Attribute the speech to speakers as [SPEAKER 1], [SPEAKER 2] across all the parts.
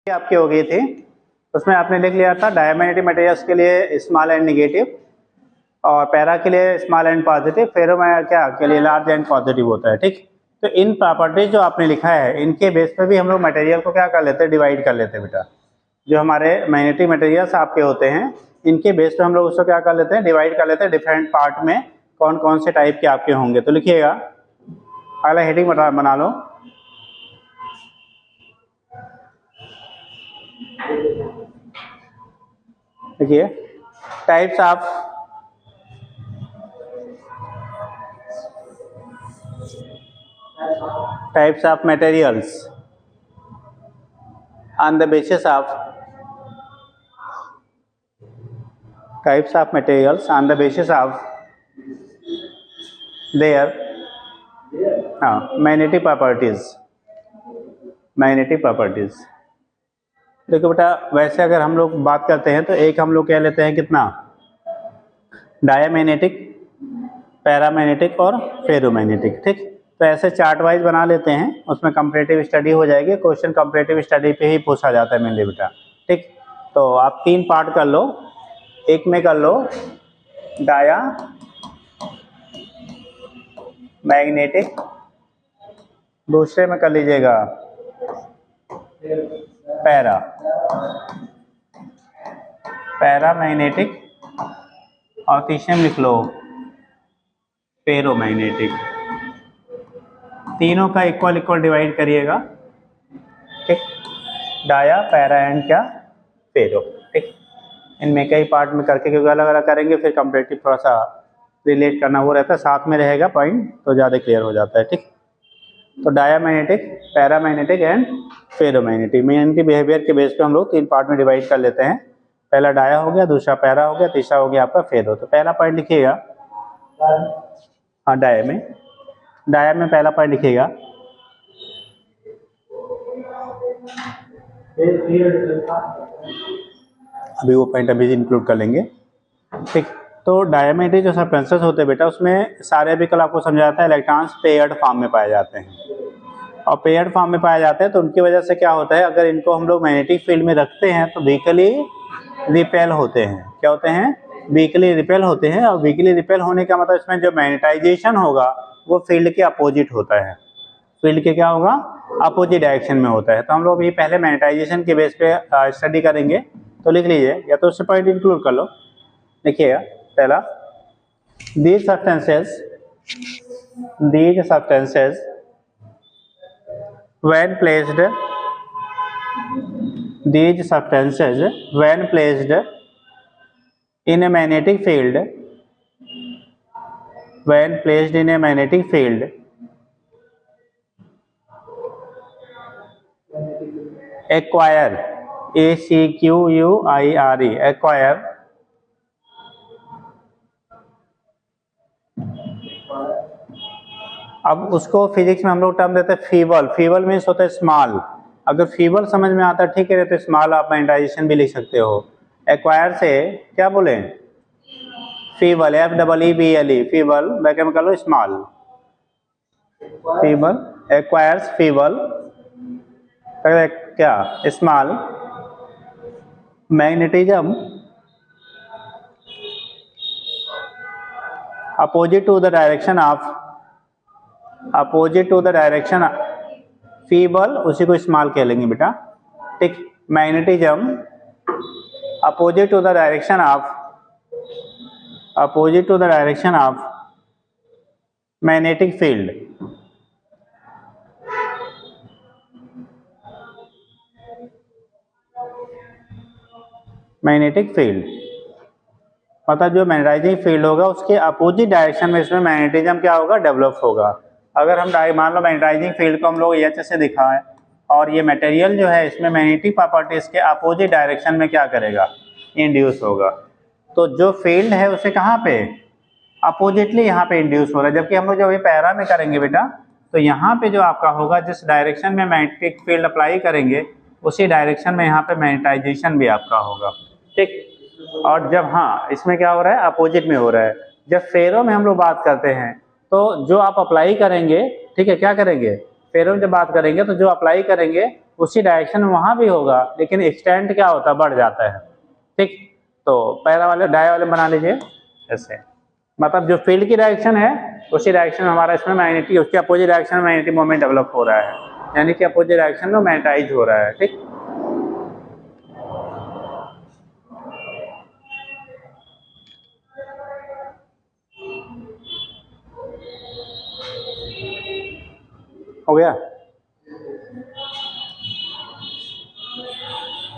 [SPEAKER 1] आपकी हो गई थी, उसमें आपने लिख लिया था डायमैग्नेटिक मटेरियल्स के लिए स्मॉल एंड नेगेटिव और पैरा के लिए स्मॉल एंड पॉजिटिव, फेरो क्या के लिए लार्ज एंड पॉजिटिव होता है। ठीक, तो इन प्रॉपर्टीज जो आपने लिखा है इनके बेस पे भी हम लोग मटेरियल को क्या कर लेते हैं, डिवाइड कर लेते हैं बेटा। जो हमारे मैग्नेटिक मटेरियल्स आपके होते हैं इनके बेस पे हम लोग उसको क्या कर लेते हैं, डिवाइड कर लेते हैं डिफरेंट पार्ट में कौन कौन से टाइप के आपके होंगे। तो लिखिएगा, अगला हेडिंग बना लो। देखिए, types of materials on the basis of their magnetic properties। देखो बेटा, वैसे अगर हम लोग बात करते हैं तो एक हम लोग कह लेते हैं कितना, डायमैग्नेटिक, पैरामैग्नेटिक और फेरोमैग्नेटिक। ठीक, तो ऐसे चार्ट वाइज बना लेते हैं, उसमें कंपैरेटिव स्टडी हो जाएगी। क्वेश्चन कंपैरेटिव स्टडी पे ही पूछा जाता है मेनली बेटा। ठीक, तो आप 3 पार्ट कर लो, एक में कर लो डाया मैग्नेटिक, दूसरे में कर लीजिएगा पैरामैग्नेटिक और तीसरे में लिख लो फेरोमैग्नेटिक। तीनों का इक्वल डिवाइड करिएगा। ठीक, डाया, पैरा एंड क्या, फेरो। ठीक, इनमें कई पार्ट में करके, क्योंकि अलग अलग करेंगे फिर कंपैरेटिव थोड़ा सा रिलेट करना वो रहता है, साथ में रहेगा पॉइंट तो ज़्यादा क्लियर हो जाता है। ठीक, तो diamagnetic, paramagnetic and ferromagnetic magnetic behaviour के बेस पे हम लोग 3 पार्ट में डिवाइड कर लेते हैं। पहला डाया हो गया, दूसरा पैरा हो गया, तीसरा हो गया आपका फेरो। तो पहला पॉइंट लिखिएगा, हाँ डाया में पहला पॉइंट लिखिएगा, अभी वो पॉइंट अभी इंक्लूड कर लेंगे। ठीक, तो डायमैग्नेटिक जो सब्सटेंसेस होते हैं बेटा, उसमें सारे भी कल आपको समझा जाता है इलेक्ट्रॉन्स पेयर्ड फॉर्म में पाए जाते हैं, और पेयर्ड फॉर्म में पाए जाते हैं तो उनकी वजह से क्या होता है, अगर इनको हम लोग मैग्नेटिक फील्ड में रखते हैं तो वीकली रिपेल होते हैं। क्या होते हैं, वीकली रिपेल होते हैं। और वीकली रिपेल होने का मतलब इसमें जो मैग्नेटाइजेशन होगा वो फील्ड के अपोजिट होता है, फील्ड के क्या होगा, अपोजिट डायरेक्शन में होता है। तो हम लोग ये पहले मैग्नेटाइजेशन के बेस पे स्टडी करेंगे। तो लिख लीजिए, या तो उससे पॉइंट इंक्लूड कर लो। देखिएगा, पहला, these substances when placed in a magnetic field, acquire, acquire अब उसको फिजिक्स में हम लोग टर्म देते हैं फीबल। फीबल मीन्स होता है स्मॉल। अगर फीबल समझ में आता है ठीक है, तो स्मॉल आप मैग्नेटाइजेशन भी लिख सकते हो। एक्वायर से क्या बोले, फीबल, FEEBLE, फीबल, बैक में कर लो स्मॉल, फीबल, एक्वायर्स फीबल, क्या, small magnetism opposite to the direction feeble, उसी को स्मॉल कह लेंगे बेटा। ठीक, magnetism opposite to the direction of magnetic field. मतलब जो मैग्नेटाइजिंग फील्ड होगा उसके अपोजिट डायरेक्शन में इसमें मैग्नेटिज्म क्या होगा, डेवलप होगा। अगर हम मान लो मैग्नेटाइजिंग फील्ड को हम लोग H से दिखाएं और ये मटेरियल जो है इसमें मैग्नेटिक प्रॉपर्टीज के अपोजिट डायरेक्शन में क्या करेगा, इंड्यूस होगा। तो जो फील्ड है उसे कहाँ पे, अपोजिटली यहाँ पे इंड्यूस हो रहा है। जबकि हम लोग जब ये पैरा में करेंगे बेटा, तो यहाँ पे जो आपका होगा, जिस डायरेक्शन में मैग्नेटिक फील्ड अप्लाई करेंगे उसी डायरेक्शन में यहाँ पे मैग्नेटाइजेशन भी आपका होगा। ठीक, और जब, हाँ, इसमें क्या हो रहा है, अपोजिट में हो रहा है। जब फेरो में हम लोग बात करते हैं तो जो आप अप्लाई करेंगे, ठीक है, क्या करेंगे, फेरो में जब बात करेंगे तो जो अप्लाई करेंगे उसी डायरेक्शन में वहाँ भी होगा, लेकिन एक्सटेंट क्या होता है, बढ़ जाता है। ठीक, तो पहला वाले डाई वाले बना लीजिए ऐसे, मतलब जो फील्ड की डायरेक्शन है उसी डायरेक्शन में हमारा इसमें मैग्नेटिक, उसके अपोजिट डायरेक्शन में मैग्नेटिक मोमेंट डेवलप हो रहा है, यानी कि अपोजिट डायरेक्शन में मैग्नेटाइज हो रहा है। ठीक, हो गया।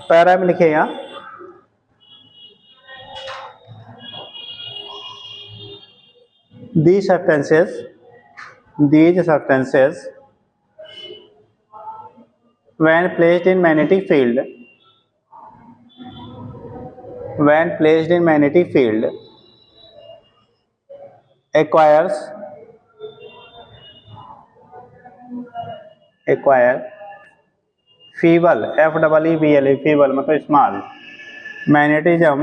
[SPEAKER 1] पैरा में लिखिए यहाँ, these substances when placed in magnetic field acquire feeble, F-E-E-B-L-E, feeble मतलब small, magnetism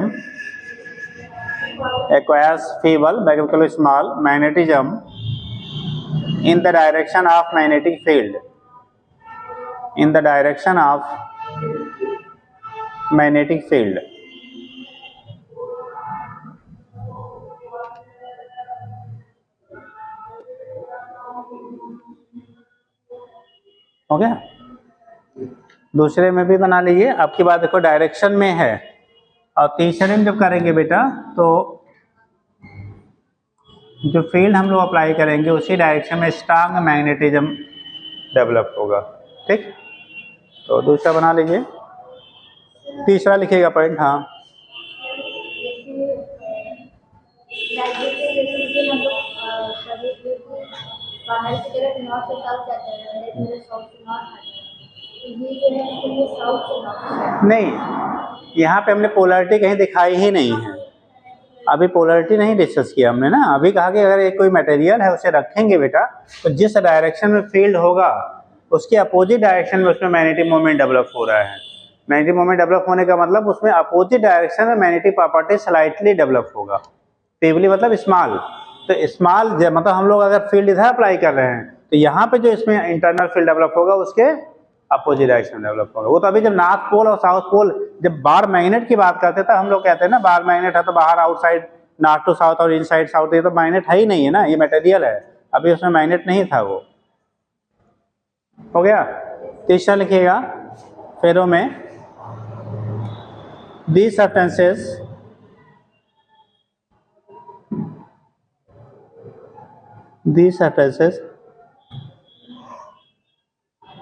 [SPEAKER 1] acquires feeble small magnetism in the direction of magnetic field, हो गया। दूसरे में भी बना लीजिए, आपकी बात देखो डायरेक्शन में है, और तीसरे में जब करेंगे बेटा तो जो फील्ड हम लोग अप्लाई करेंगे उसी डायरेक्शन में स्ट्रांग मैग्नेटिज्म डेवलप होगा। ठीक, तो दूसरा बना लीजिए, तीसरा लिखिएगा पॉइंट। हाँ, बाहर की तरफ नॉर्थ से साउथ जाता है, मेरे साउथ से नॉर्थ आता है, नहीं, यहाँ पे हमने पोलैरिटी कहीं दिखाई ही नहीं है, अभी पोलैरिटी नहीं डिस्कस किया हमने ना। अभी कहा कि अगर एक कोई मटेरियल है उसे रखेंगे बेटा, तो जिस डायरेक्शन में फील्ड होगा उसके अपोजिट डायरेक्शन में उसमें मैग्नेटिक मोमेंट डेवलप हो रहा है। मैग्नेटिक मोमेंट डेवलप होने का मतलब उसमें अपोजिट डायरेक्शन में मैग्नेटिक प्रॉपर्टी स्लाइटली डेवलप होगा। फेवली मतलब स्मॉल, तो स्मॉल मतलब हम लोग अगर फील्ड इधर अप्लाई कर रहे हैं तो यहाँ पे जो इसमें इंटरनल फील्ड डेवलप होगा उसके अपोजिट डायरेक्शन डेवलप होगा। वो तो अभी जब नॉर्थ पोल और साउथ पोल, जब बार मैग्नेट की बात करते थे हम लोग कहते हैं ना बार मैग्नेट है तो बाहर आउटसाइड नॉर्थ टू साउथ और इनसाइड साउथ, ये तो मैग्नेट है ही नहीं है ना, ये मटेरियल है, अभी उसमें मैग्नेट नहीं था वो। हो गया। तीसरा लिखिएगा फेरो में, these substances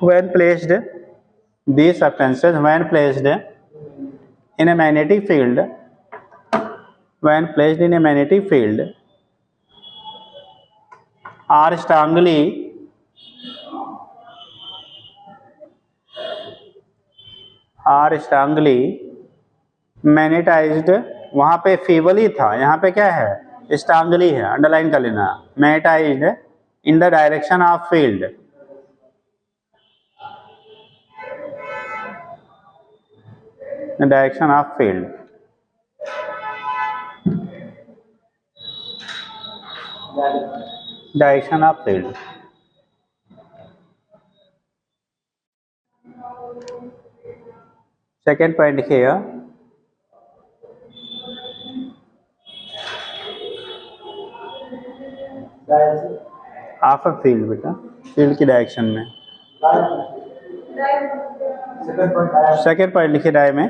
[SPEAKER 1] when placed in a magnetic field are strongly magnetised, वहां पे फीबली था, यहाँ पे क्या है स्ट्रांगली है, अंडरलाइन कर लेना, magnetised in the direction of field, direction of field, direction of field. Second point लिखिएगा, ऑफ अ फील्ड बेटा, फील्ड की डायरेक्शन में। सेकेंड पॉइंट लिखिए डाय में,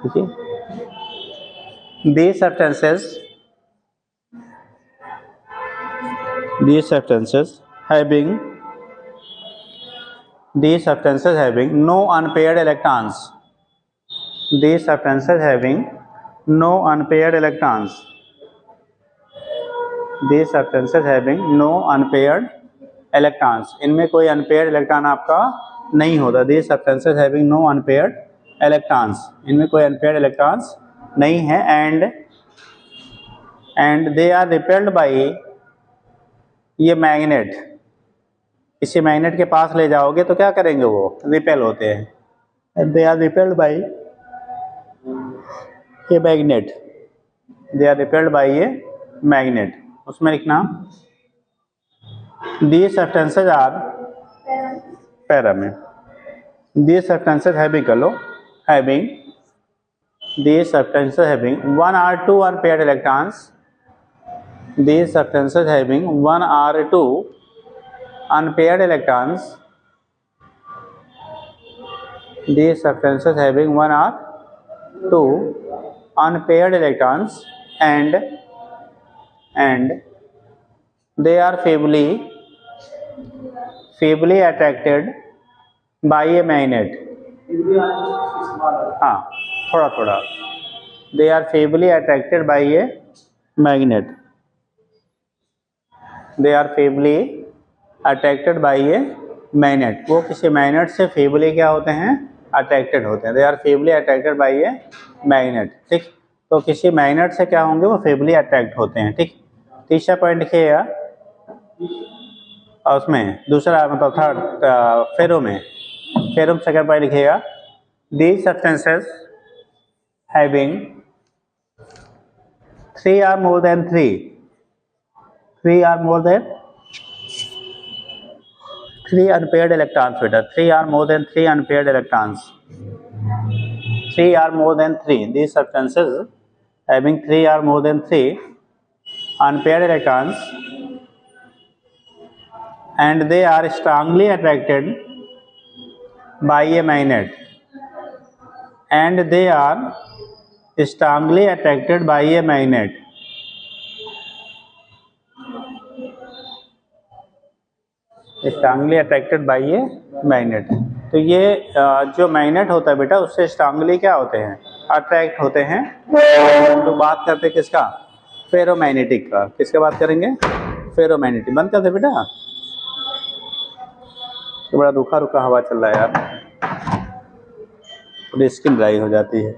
[SPEAKER 1] देखिए these substances having no unpaired electrons, इनमें कोई अनपेयर्ड इलेक्ट्रॉन आपका नहीं होता। these substances having no unpaired electrons, इनमें कोई अनपेयर्ड इलेक्ट्रॉन्स नहीं है, and they are repelled by, ये मैग्नेट, इसी मैग्नेट के पास ले जाओगे तो क्या करेंगे, वो रिपेल होते हैं, दे आर रिपेल्ड बाई ये magnet, they are repelled by ये मैग्नेट। उसमें लिखना These substances are para में these substances having these substances having 1 or 2 unpaired electrons. These substances having 1 or 2 unpaired electrons. These substances having 1 or 2 unpaired electrons and they are feebly attracted by a magnet. हाँ थोड़ा they are feebly attracted by a magnet. They are feebly attracted by a magnet. वो किसी magnet से feebly क्या होते हैं, attracted होते हैं. They are feebly attracted by a magnet. ठीक, तो किसी मैग्नेट से क्या होंगे, वो feebly अट्रैक्ट होते हैं. ठीक, तीसरा पॉइंट लिखिएगा. और उसमें दूसरा मतलब थर्ड फेरो में सेकंड पॉइंट लिखिएगा. These substances having 3 or more than 3 unpaired electrons बेटा. 3 or more than 3 unpaired electrons. 3 or more than 3. These substances having 3 or more than 3 unpaired electrons and they are strongly attracted by a magnet. And they are strongly attracted by a magnet. Strongly attracted by a magnet. तो ये जो magnet होता है बेटा, उससे strongly क्या होते हैं, अट्रैक्ट होते हैं. तो बात करते हैं किसका, फेरोमैग्नेटिक का. किसके बात करेंगे, फेरोमैग्नेटिक. बंद करते बेटा, तो बड़ा रुका हवा चल रहा है यार, थोड़ी स्किन ड्राई हो जाती है.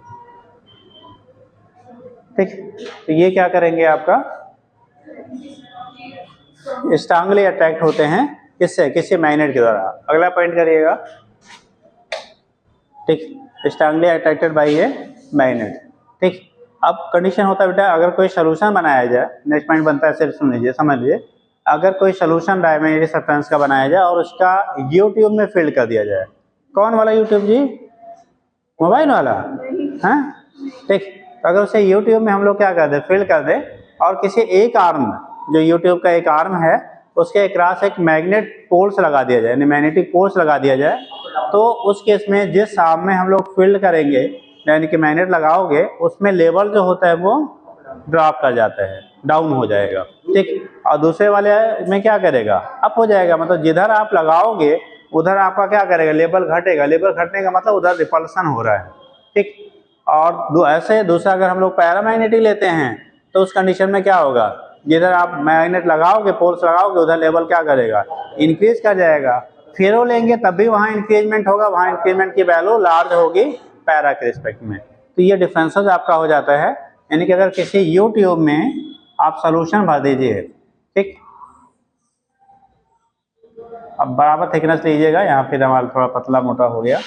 [SPEAKER 1] ठीक, तो ये क्या करेंगे, आपका स्ट्रांगली अट्रैक्ट होते हैं किससे, किसी मैग्नेट के द्वारा. अगला पॉइंट करिएगा. ठीक, strongly attracted by a magnet. ठीक, अब कंडीशन होता है बेटा, अगर कोई सोल्यूशन बनाया जाए, नेक्स्ट पॉइंट बनता है, सिर्फ सुन लीजिए, समझ लीजिए. अगर कोई सोल्यूशन डायमैग्नेटिक सब्सटेंस का बनाया जाए और उसका यू ट्यूब में फील्ड कर दिया जाए. कौन वाला यू ट्यूब जी, मोबाइल वाला, हाँ. ठीक, अगर उसे यू ट्यूब में हम लोग क्या कर दे, फील्ड कर दे, और किसी एक आर्म, जो यू ट्यूब का एक आर्म है, उसके क्रॉस एक मैग्नेट पोल्स लगा दिया जाए, यानी मैग्नेटिक पोल्स लगा दिया जाए, तो उस केस में जिस आर्म में हम लोग फील्ड करेंगे, यानी कि मैग्नेट लगाओगे, उसमें लेवल जो होता है वो ड्रॉप कर जाता है, डाउन हो जाएगा. ठीक, और दूसरे वाले में क्या करेगा, अप हो जाएगा. मतलब जिधर आप लगाओगे उधर आपका क्या करेगा, लेवल घटेगा. लेवल घटने का मतलब उधर रिपल्सन हो रहा है. ठीक, और ऐसे दूसरा अगर हम लोग पैरामैग्नेटिक लेते हैं, तो उस कंडीशन में क्या होगा, जिधर आप मैग्नेट लगाओगे, पोल्स लगाओगे, उधर लेवल क्या करेगा, इंक्रीज कर जाएगा. फेरो लेंगे तब भी वहाँ इंक्रीजमेंट होगा, वहाँ इंक्रीजमेंट की वैल्यू लार्ज होगी पैरा के रिस्पेक्ट में. तो ये डिफरेंसेस आपका हो जाता है. यानी कि अगर किसी यू ट्यूब में आप सोल्यूशन भर दीजिए, ठीक, अब बराबर थिकनेस लीजिएगा. यहाँ फिर हमारा थोड़ा पतला मोटा हो गया.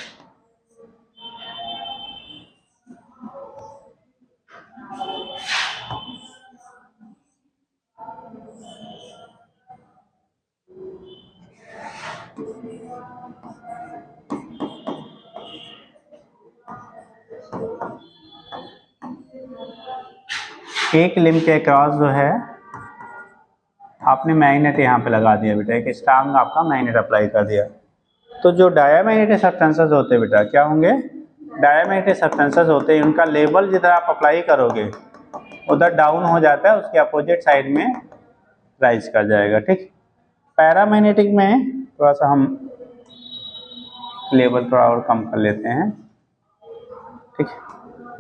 [SPEAKER 1] एक लिंब के क्रॉस जो है आपने मैग्नेट यहाँ पे लगा दिया बेटा, एक स्ट्रांग आपका मैग्नेट अप्लाई कर दिया. तो जो डायमैग्नेटिक सब्सटेंसेस होते हैं बेटा, क्या होंगे, डायमैग्नेटिक सब्सटेंसेस होते हैं, उनका लेवल जिधर आप अप्लाई करोगे उधर डाउन हो जाता है, उसके अपोजिट साइड में राइज कर जाएगा. ठीक, पैरामैग्नेटिक में थोड़ा सा हम लेवल थोड़ा और कम कर लेते हैं. ठीक,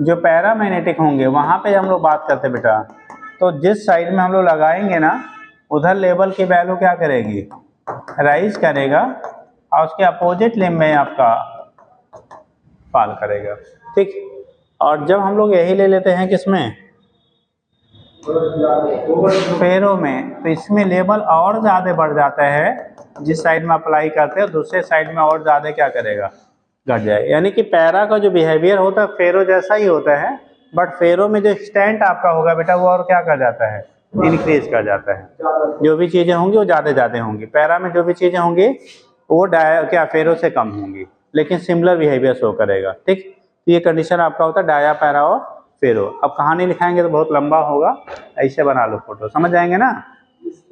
[SPEAKER 1] जो पैरामैग्नेटिक होंगे वहाँ पे हम लोग बात करते हैं बेटा, तो जिस साइड में हम लोग लगाएंगे ना, उधर लेवल की वैल्यू क्या करेगी, राइज करेगा, और उसके अपोजिट लिंब में आपका फॉल करेगा. ठीक, और जब हम लोग यही ले लेते हैं किसमें, फेरो में, तो इसमें लेवल और ज़्यादा बढ़ जाता है. जिस साइड में अप्लाई करते हैं दूसरे साइड में और ज़्यादा क्या करेगा, घट जाए. यानी कि पैरा का जो बिहेवियर होता है फेरो जैसा ही होता है, बट फेरो में जो एक्सटेंट आपका होगा बेटा, वो और क्या कर जाता है, इंक्रीज कर जाता है। जो भी चीज़ें होंगी वो ज़्यादा होंगी, पैरा में जो भी चीज़ें होंगी वो क्या फेरो से कम होंगी, लेकिन सिमिलर बिहेवियर शो करेगा। ठीक, तो ये कंडीशन आपका होता है डाया, पैरा और फेरो। अब कहानी लिखाएंगे तो बहुत लंबा होगा, ऐसे बना लो फोटो, समझ जाएंगे ना।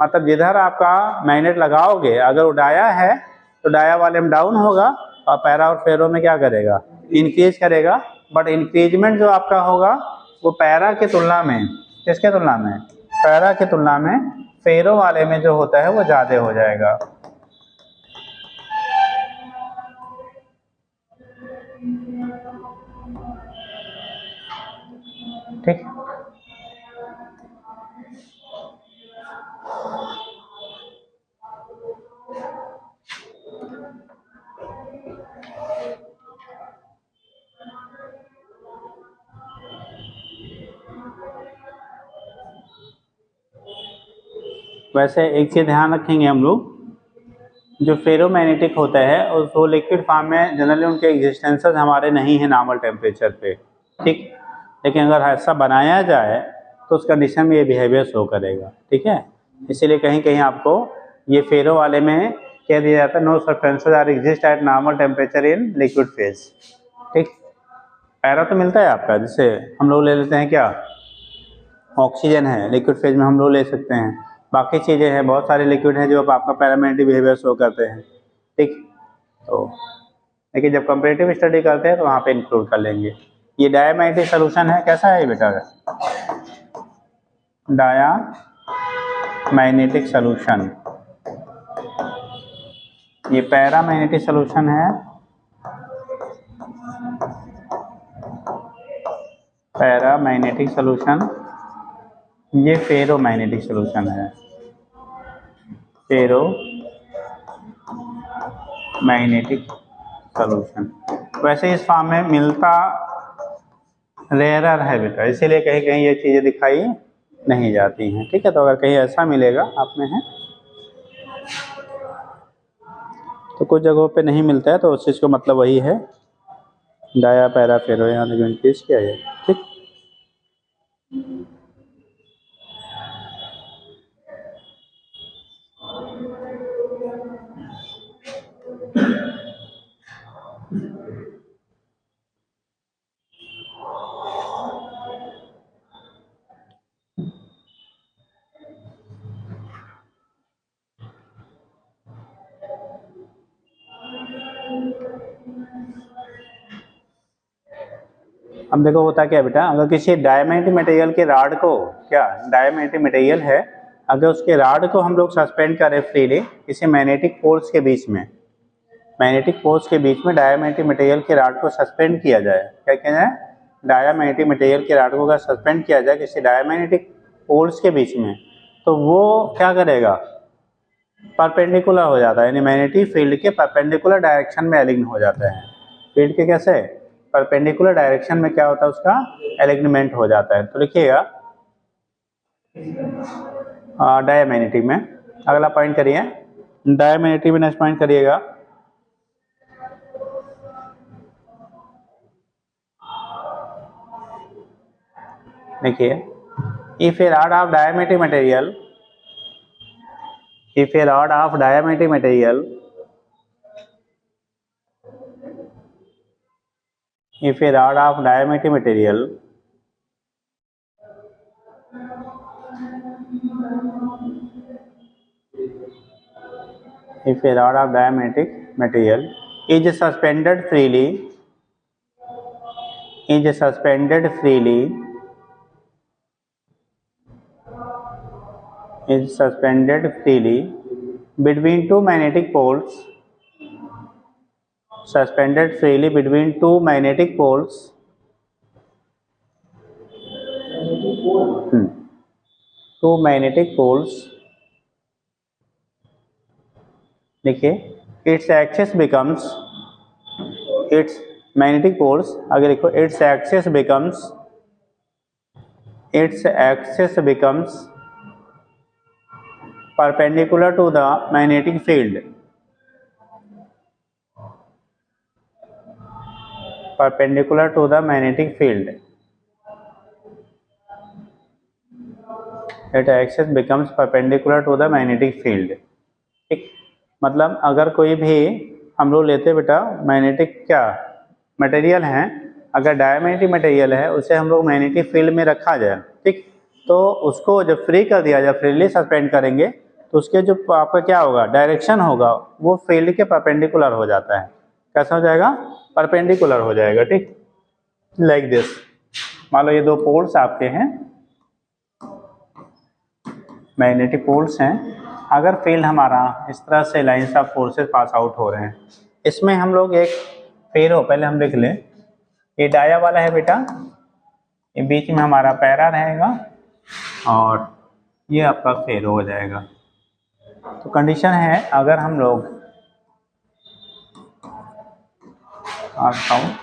[SPEAKER 1] मतलब जिधर आपका मैग्नेट लगाओगे अगर वो डाया है तो डाया वाले में डाउन होगा और पैरा और फेरो में क्या करेगा, इंक्रीज करेगा। बट इंक्रीजमेंट जो आपका होगा वो पैरा की तुलना में, किसके तुलना में, पैरा की तुलना में फेरो वाले में जो होता है वो ज़्यादा हो जाएगा। ठीक, वैसे एक चीज़ ध्यान रखेंगे हम लोग, जो फेरोमैग्नेटिक होता है और वो लिक्विड फॉर्म में जनरली उनके एग्जिस्टेंसेस हमारे नहीं है नॉर्मल टेम्परेचर पे। ठीक, लेकिन अगर ऐसा बनाया जाए तो उस कंडीशन में ये बिहेवियर शो करेगा। ठीक है, इसीलिए कहीं कहीं आपको ये फेरो वाले में कह दिया जाता है no substances are exist at normal temperature in liquid phase. ठीक, पैरा तो मिलता है आपका, जिससे हम लोग ले लेते हैं क्या, ऑक्सीजन है, लिक्विड फेज में हम लोग ले सकते हैं। बाकी चीज़ें हैं, बहुत सारे लिक्विड हैं जो आपका पैरामैग्नेटिक बिहेवियर शो करते हैं। ठीक, तो लेकिन जब कंपैरेटिव स्टडी करते हैं तो वहाँ पे इंक्लूड कर लेंगे। ये डायामैग्नेटिक सोल्यूशन है, कैसा है बेटा, डाया मैग्नेटिक सोल्यूशन। ये पैरामैग्नेटिक सोल्यूशन है, पैरामैग्नेटिक सोल्यूशन। ये फेरोमैग्नेटिक सोल्यूशन है, फेरो मैग्नेटिक सोल्यूशन। वैसे इस फॉर्म में मिलता रेयरर है बेटा, इसीलिए कहीं कहीं ये चीज़ें दिखाई नहीं जाती हैं। ठीक है, तो अगर कहीं ऐसा मिलेगा आप में है तो कुछ जगहों पे नहीं मिलता है, तो उस चीज़ को मतलब वही है डाया पैरा फेरो, यहाँ जो इंक्रीज किया है। ठीक, अब देखो होता क्या बेटा, अगर किसी डायमैग्नेटिक मटेरियल के राड को, क्या डायमैग्नेटिक मटेरियल है, अगर उसके राड को हम लोग सस्पेंड करें फ्रीली किसी मैग्नेटिक फोर्स के बीच में, मैग्नेटिक फोर्स के बीच में डायमैग्नेटिक मटेरियल के राड को सस्पेंड किया जाए, क्या कहना है, डायमैग्नेटिक मटेरियल के राड को अगर सस्पेंड किया जाए किसी डायमैग्नेटिक फोर्स के बीच में, तो वो क्या करेगा, परपेंडिकुलर हो जाता है, यानी मैग्नेटिक फील्ड के परपेंडिकुलर डायरेक्शन में एलिग्न हो जाता है। फील्ड के कैसे, परपेंडिकुलर डायरेक्शन में क्या होता है, उसका एलिग्नमेंट हो जाता है। तो लिखिएगा डायमैग्नेटिक में, अगला पॉइंट करिए, डायमैग्नेटिक में नेक्स्ट पॉइंट करिएगा, देखिए, if a rod of diametric material, if a rod of diametric material, if a rod of diametric material if a rod of diametric material is suspended freely, is suspended freely, is suspended freely between two magnetic poles, suspended freely between two magnetic poles, two magnetic poles, देखिए, its axis becomes, its magnetic poles, अगर देखो its axis becomes, its axis becomes perpendicular to the magnetic field, perpendicular to the magnetic field, that axis becomes perpendicular to the magnetic field. ठीक, मतलब अगर कोई भी हम लोग लेते बेटा मैग्नेटिक क्या मटेरियल है, अगर डायमैग्नेटिक मटेरियल है उसे हम लोग मैग्नेटिक फील्ड में रखा जाए, ठीक, तो उसको जब फ्री कर दिया जाए, फ्रीली सस्पेंड करेंगे तो उसके जो आपका क्या होगा डायरेक्शन होगा वो फील्ड के परपेंडिकुलर हो जाता है। कैसा हो जाएगा? परपेंडिकुलर हो जाएगा। ठीक, लाइक दिस। मान लो ये दो पोल्स आपके हैं, मैग्नेटिक पोल्स हैं, अगर फील्ड हमारा इस तरह से lines of forces pass out हो रहे हैं, इसमें हम लोग एक फेरो पहले हम लिख लें, ये डाया वाला है बेटा, ये बीच में हमारा पैरा रहेगा और ये आपका फेरो हो जाएगा। तो कंडीशन है अगर हम लोग नॉर्थ साउथ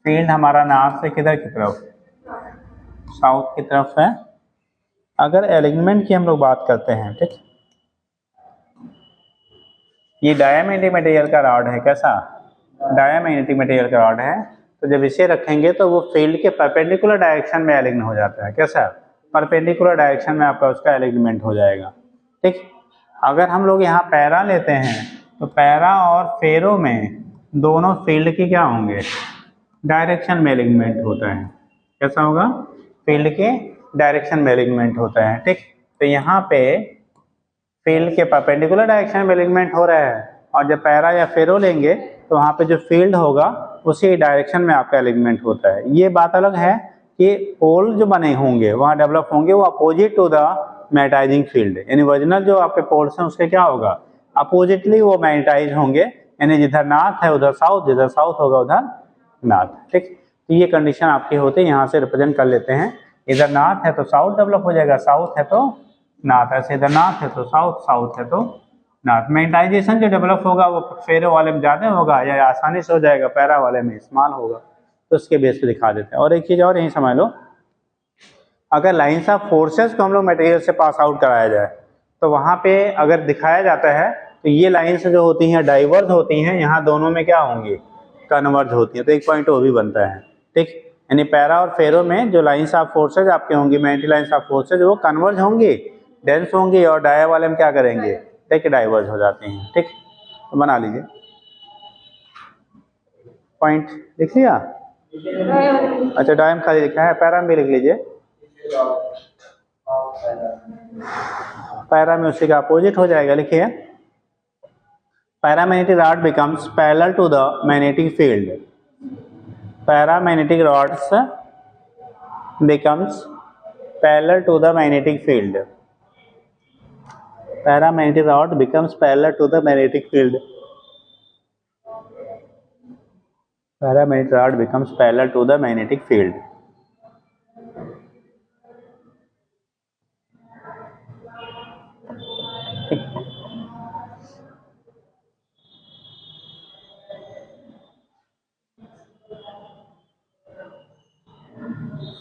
[SPEAKER 1] फील्ड हमारा नॉर्थ से किधर की तरफ, साउथ की तरफ है। अगर एलिग्नमेंट की हम लोग बात करते हैं, ठीक, ये डायमैग्नेटिक मटेरियल का रॉड है, कैसा डायमैग्नेटिक मटेरियल का रॉड है, तो जब इसे रखेंगे तो वो फील्ड के परपेंडिकुलर डायरेक्शन में एलिग्न हो जाता है। कैसा? परपेंडिकुलर डायरेक्शन में आपका उसका एलिग्नमेंट हो जाएगा। ठीक, अगर हम लोग यहाँ पैरा लेते हैं तो पैरा और फेरो में दोनों फील्ड की क्या होंगे डायरेक्शन में एलिग्नमेंट होता है। कैसा होगा? फील्ड के डायरेक्शन में एलिग्नमेंट होता है। ठीक, तो यहाँ पे फील्ड के परपेंडिकुलर डायरेक्शन में एलिग्नमेंट हो रहा है और जब पैरा या फेरो लेंगे तो वहाँ पे जो फील्ड होगा उसी डायरेक्शन में आपका एलिग्नमेंट होता है। ये बात अलग है कि पोल जो बने होंगे वहाँ डेवलप होंगे वो opposite to the magnetising field, यानी ओरिजिनल जो आपके पोल्स हैं उसके क्या होगा अपोजिटली वो मैग्नेटाइज होंगे, यानी जिधर नॉर्थ है उधर साउथ, जिधर साउथ होगा उधर नॉर्थ। ठीक, तो ये कंडीशन आपकी होती है, यहाँ से रिप्रेजेंट कर लेते हैं। इधर नॉर्थ है तो साउथ डेवलप हो जाएगा, साउथ है तो नॉर्थ, ऐसे इधर नॉर्थ है तो साउथ, साउथ है तो नॉर्थ। मैग्नेटाइजेशन जो डेवलप होगा वो फेरो वाले में ज़्यादा होगा या आसानी से हो जाएगा पैरा वाले में स्मॉल होगा, तो उसके बेस पे दिखा देते हैं। और एक चीज़ और यही समझ लो, अगर लाइंस ऑफ फोर्सेस को हम लोग मटेरियल से पास आउट कराया जाए तो वहाँ पे अगर दिखाया जाता है तो ये लाइंस जो होती हैं डाइवर्ज होती हैं, यहाँ दोनों में क्या होंगी कन्वर्ज होती हैं, तो एक पॉइंट वो भी बनता है। ठीक, यानी पैरा और फेरो में जो लाइंस ऑफ फोर्सेज आपके होंगी मैग्नेटिक लाइंस ऑफ फोर्सेज वो कन्वर्ज होंगी, डेंस होंगी, और डाया वाले में क्या करेंगे ठीक डाइवर्ज हो जाती हैं। ठीक, तो बना लीजिए पॉइंट लिख लिया। अच्छा डायम खाली लिखा है, पैरा में भी लिख लीजिए, पैरा में उसी का अपोजिट हो जाएगा। लिखिए paramagnetic rod becomes parallel to the magnetic field, paramagnetic rods becomes parallel to the magnetic field, paramagnetic rod becomes parallel to the magnetic field, paramagnetic rod becomes parallel to the magnetic field।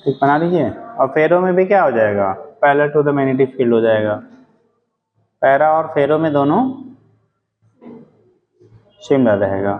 [SPEAKER 1] ठीक, बना लीजिए। और ferro में भी क्या हो जाएगा parallel to the magnetic field हो जाएगा, पैरा और फेरो में दोनों सिमिलर रहेगा।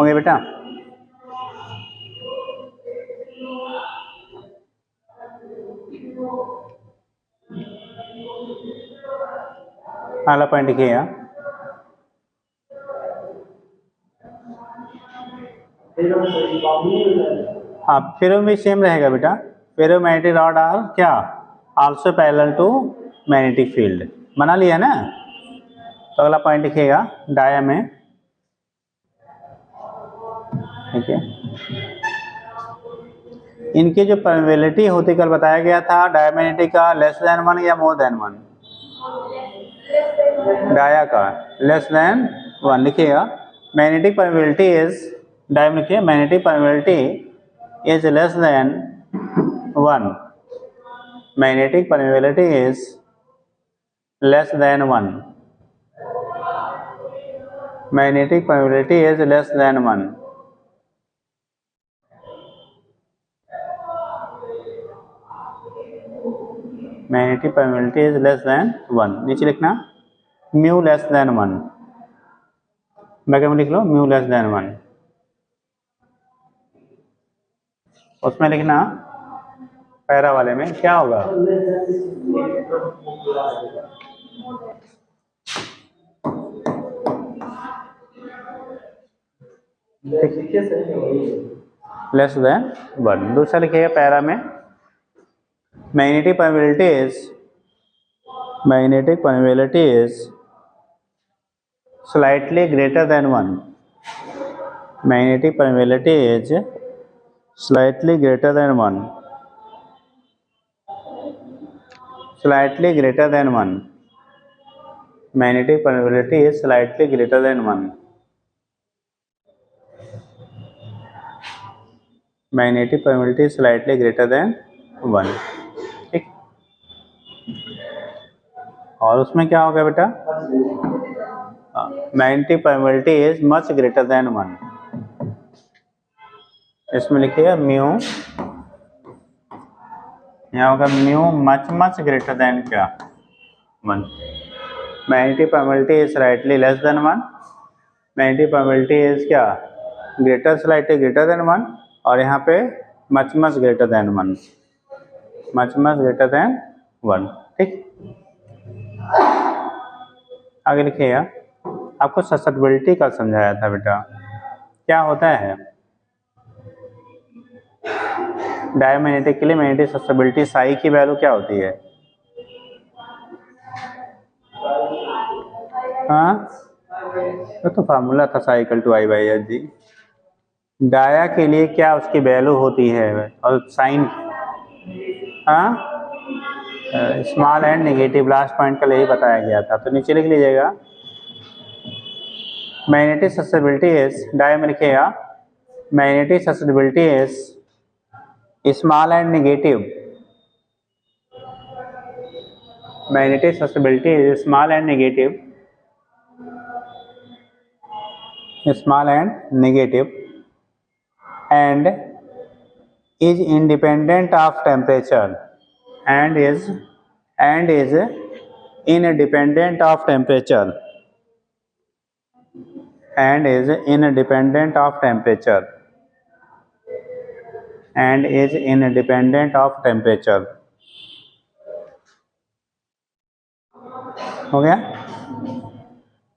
[SPEAKER 1] हो गया बेटा। अगला पॉइंट लिखिएगा। हाँ, फेरो भी सेम रहेगा बेटा। फेरोमैग्नेटिक रॉड आर क्या, also parallel to magnetic field, बना लिया ना। तो अगला पॉइंट लिखिएगा डाया में, ठीक है। इनकी जो परमेबिलिटी होती कल बताया गया था डायमैग्नेटिक का लेस देन 1 या मोर देन 1, डाया का लेस देन 1 लिखिएगा। मैग्नेटिक परमेबिलिटी इज, डाया में लिखिए magnetic permeability is less than 1, magnetic permeability is less than 1, magnetic permeability is less than 1। Magnetic permeability is less than 1, नीचे लिखना mu less than 1, back में लिख लो mu less than 1। उसमें लिखना para वाले में क्या होगा, लेस देन 1। दूसरा लिखिएगा पैरा में magnetic permeability is slightly greater than 1, magnetic permeability is slightly greater than 1, slightly greater than 1, magnetic permeability is slightly greater than 1, magnetic permeability is slightly greater than 1, ठीक। और उसमें क्या होगा बेटा, magnetic permeability is much greater than 1, इसमें लिखिएगा mu, यहाँ होगा म्यू मच ग्रेटर देन क्या 1, magnetic permeability is slightly less than 1, magnetic permeability is क्या ग्रेटर स्लाइटली ग्रेटर देन 1, और यहाँ पे much greater than 1, much greater than 1, ठीक। आगे लिखिएगा, आपको ससेप्टिबिलिटी का समझाया था बेटा, क्या होता है डायमैग्नेटिक के लिए मैग्नेटिक ससेप्टिबिलिटी साई की वैल्यू क्या होती है, हाँ तो फार्मूला था psi equal to I by H जी। डाया के लिए क्या उसकी वैल्यू होती है, और साइन, हाँ small and negative, last point का यही बताया गया था। तो नीचे लिख लीजिएगा मैग्नेटिक ससेप्टिबिलिटी इज, डाया में लिखिएगा magnetic susceptibility is small and negative, magnetic susceptibility is small and negative, small and negative and is independent of temperature and is independent of temperature and is independent of temperature and is independent of temperature, हो गया,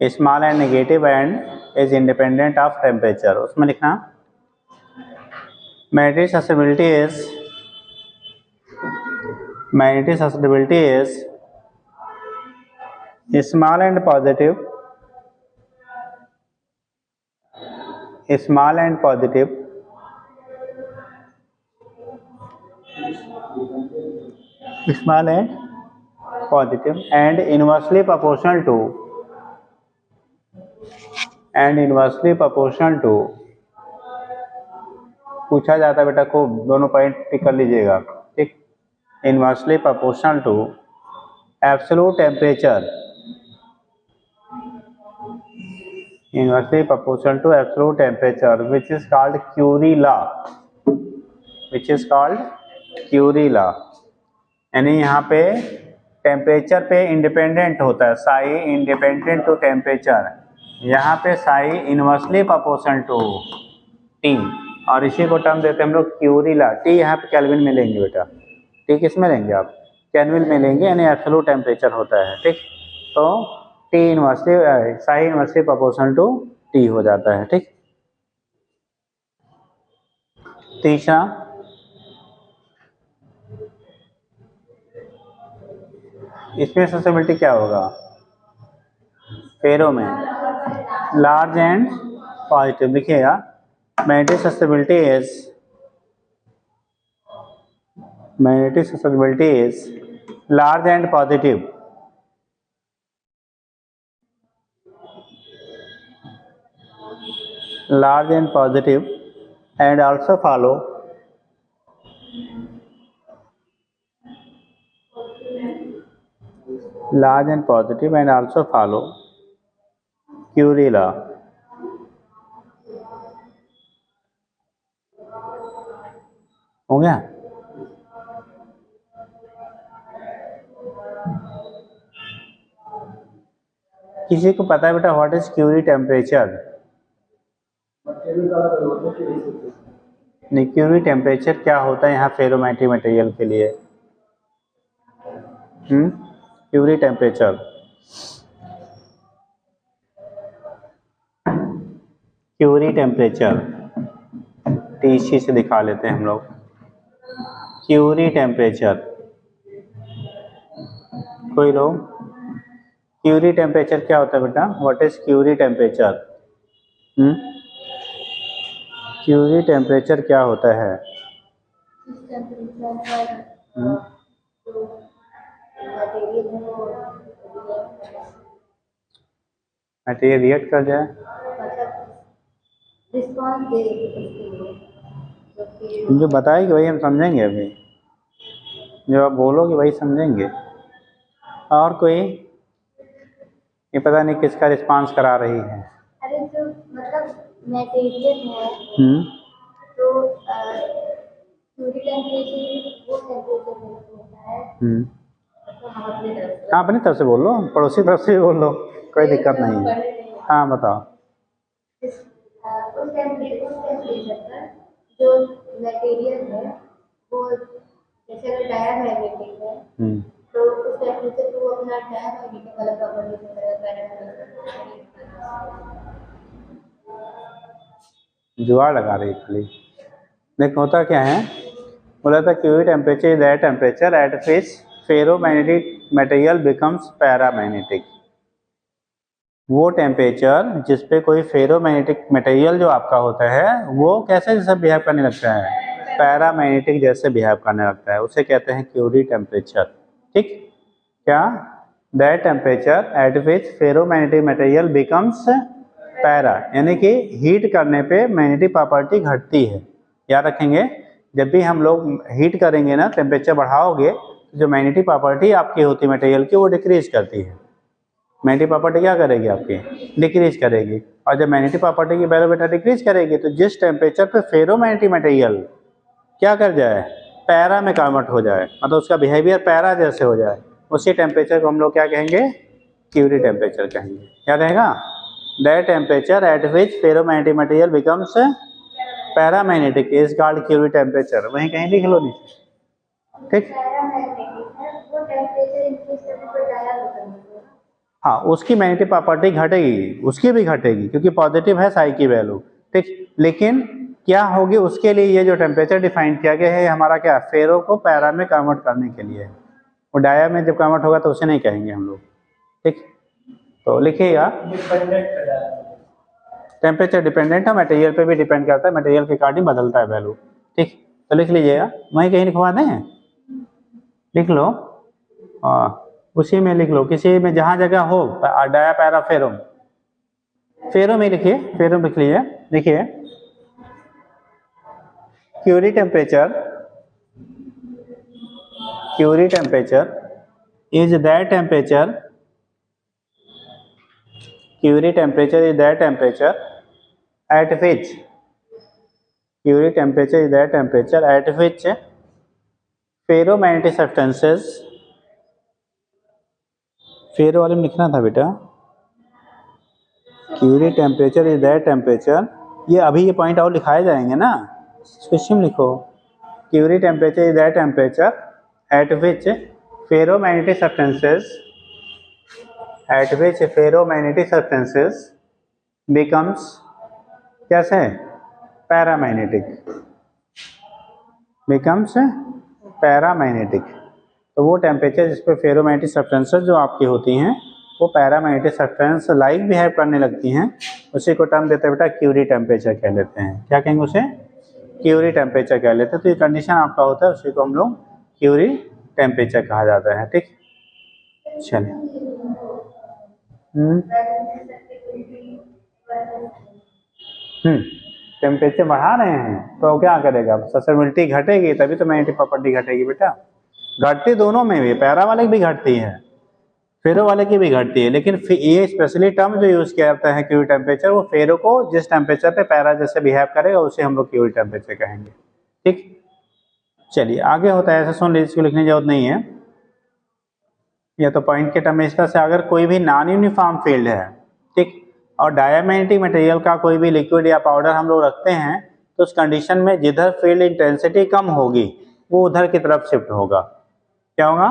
[SPEAKER 1] small and negative and is independent of temperature. उसमें लिखना magnetic susceptibility is small and positive, small and positive and inversely proportional to पूछा जाता है बेटा खूब, दोनों पॉइंट टिक कर लीजिएगा, ठीक। Inversely proportional to absolute temperature, inversely proportional to absolute temperature which is called Curie law, यानी यहाँ पे टेम्परेचर पे इंडिपेंडेंट होता है, साई इंडिपेंडेंट टू टेम्परेचर, यहाँ पे psi inversely proportional to T, और इसी को टर्म देते हैं हम लोग क्यूरी लॉ। टी यहाँ पे केल्विन में लेंगे बेटा, टी किस में लेंगे आप, केल्विन में लेंगे, यानी एब्सोल्यूट टेम्परेचर होता है, ठीक। तो T inversely psi inversely proportional to T हो जाता है, ठीक। तीसरा, इसमें ससेबिलिटी क्या होगा, फेरो में लार्ज एंड पॉजिटिव लिखिएगा। Magnetic susceptibility is large and positive, large and positive, and also follow large and positive and also follow Curie law. हो गया। किसी को पता है बेटा व्हाट इज क्यूरी टेम्परेचर? नहीं, क्यूरी टेम्परेचर क्या होता है यहाँ फेरोमैग्नेटिक मटेरियल के लिए? Curie temperature, Curie temperature TC से दिखा लेते हैं हम लोग। क्यूरी टेम्परेचर, कोई लोग, क्यूरी टेम्परेचर क्या होता है बेटा? What is Curie temperature? Curie temperature क्या होता है? मटेरियल रिएक्ट कर जाए, जो बताएगी वही हम समझेंगे, अभी जो आप बोलोगे वही समझेंगे। और कोई? ये पता नहीं किसका रिस्पांस करा रही है।
[SPEAKER 2] अरे जो मतलब मटेरियल है तो क्यूरी टेम्परेचर वो टेम्परेचर होता है। तो हम अपनी तरफ से,
[SPEAKER 1] हाँ अपनी तरफ से बोल लो, पड़ोसी तरफ से भी बोल लो, कोई दिक्कत नहीं है। हाँ बताओ।
[SPEAKER 2] उस टेम्परेचर पर जो मटेरियल है वो जैसे अगर डायमैग्नेटिक है तो उस टेम्परेचर को वो अपना डायमैग्नेटिक वाला प्रॉपर्टी की तरह
[SPEAKER 1] जुगाड़ लगा रही खाली। देखो होता क्या है, बोला था Curie temperature is that temperature at which ferromagnetic material becomes paramagnetic. वो टेम्परेचर जिस पे कोई फेरोमैग्नेटिक मटेरियल जो आपका होता है वो कैसे जैसा बिहेव करने लगता है, पैरामैग्नेटिक जैसे बिहेव करने लगता है, उसे कहते हैं क्यूरी टेम्परेचर, ठीक। क्या? That temperature at which ferromagnetic material becomes para, यानी कि हीट करने पे मैग्नेटिक प्रॉपर्टी घटती है। याद रखेंगे, जब भी हम लोग हीट करेंगे ना, टेम्परेचर बढ़ाओगे तो जो मैग्नेटिक प्रॉपर्टी आपकी होती है मटेरियल की वो डिक्रीज करती है। मैग्नेटिक प्रॉपर्टी क्या करेगी आपकी? डिक्रीज करेगी। और जब मैग्नेटिक प्रॉपर्टी की वैल्यू बेटा डिक्रीज करेगी तो जिस टेम्परेचर पे फेरोमैग्नेटिक मटेरियल क्या कर जाए, पैरा में कन्वर्ट हो जाए, मतलब उसका बिहेवियर पैरा जैसे हो जाए, उसी टेम्परेचर को हम लोग क्या कहेंगे? क्यूरी टेम्परेचर कहेंगे। क्या रहेगा? That temperature at which ferromagnetic material becomes paramagnetic is called Curie temperature. वहीं कहीं लिख लो नीचे, ठीक। हाँ, उसकी मैग्नेटिक प्रॉपर्टी घटेगी, उसकी भी घटेगी क्योंकि पॉजिटिव है साई की वैल्यू, ठीक। लेकिन क्या होगी उसके लिए, ये जो टेम्परेचर डिफाइन किया गया है हमारा क्या, फेरो को पैरा में कन्वर्ट करने के लिए। वो डाया में जब कन्वर्ट होगा तो उसे नहीं कहेंगे हम लोग, ठीक। तो लिखिएगा टेम्परेचर डिपेंडेंट है, मटेरियल पे भी डिपेंड करता है, मटेरियल के अकॉर्डिंग बदलता है वैल्यू, ठीक। तो लिख लीजिएगा, वहीं कहीं लिखवा दें, लिख लो, उसी में लिख लो, किसी में जहाँ जगह हो डाया पैरा फेरो, फेरो में लिखिए, फेरो में लिख लीजिए। देखिए Curie temperature is that temperature, Curie temperature is that temperature at which Curie temperature is that temperature at which ferromagnetic substances, ferro वाले में लिखना था बेटा, Curie temperature is that temperature, ये अभी ये पॉइंट और लिखाए जाएंगे ना, स्पेशल लिखो। Curie temperature is that temperature at which ferromagnetic substances becomes कैसे पैरामैग्नेटिक। तो वो टेम्परेचर जिस पे फेरोमैग्नेटिक सब्सटेंसेस जो आपकी होती हैं वो पैरामैग्नेटिक सब्सटेंस लाइक बिहेव करने लगती हैं, उसी को टर्म देते हैं बेटा क्यूरी टेम्परेचर कह लेते हैं। क्या कहेंगे उसे? क्यूरी टेम्परेचर कह लेते हैं। तो ये कंडीशन आपका होता है, उसी को हम लोग क्यूरी टेम्परेचर कहा जाता है। ठीक, चलिए। टेम्परेचर बढ़ा रहे हैं तो क्या करेगा? सस्टेनेबिलिटी घटेगी, तभी तो मैग्नेटिक प्रॉपर्टी घटेगी बेटा। घटती दोनों में भी, पैरा वाले की भी घटती है, फेरो वाले की भी घटती है, लेकिन ये स्पेशली टर्म जो यूज किया जाता है क्यूरी टेम्परेचर, वो फेरो को जिस टेम्परेचर पे पैरा जैसे बिहेव करेगा उसे हम लोग क्यूरी टेम्परेचर कहेंगे। ठीक, चलिए आगे होता है, ऐसा सुन लीजिए, इसको लिखने की जरूरत नहीं है, या तो पॉइंट के टर्म में इस तरह से, अगर कोई भी नॉन यूनिफॉर्म फील्ड है, ठीक, और डायमैग्नेटिक मटेरियल का कोई भी लिक्विड या पाउडर हम लोग रखते हैं, तो उस कंडीशन में जिधर फील्ड इंटेंसिटी कम होगी वो उधर की तरफ शिफ्ट होगा। क्या होगा?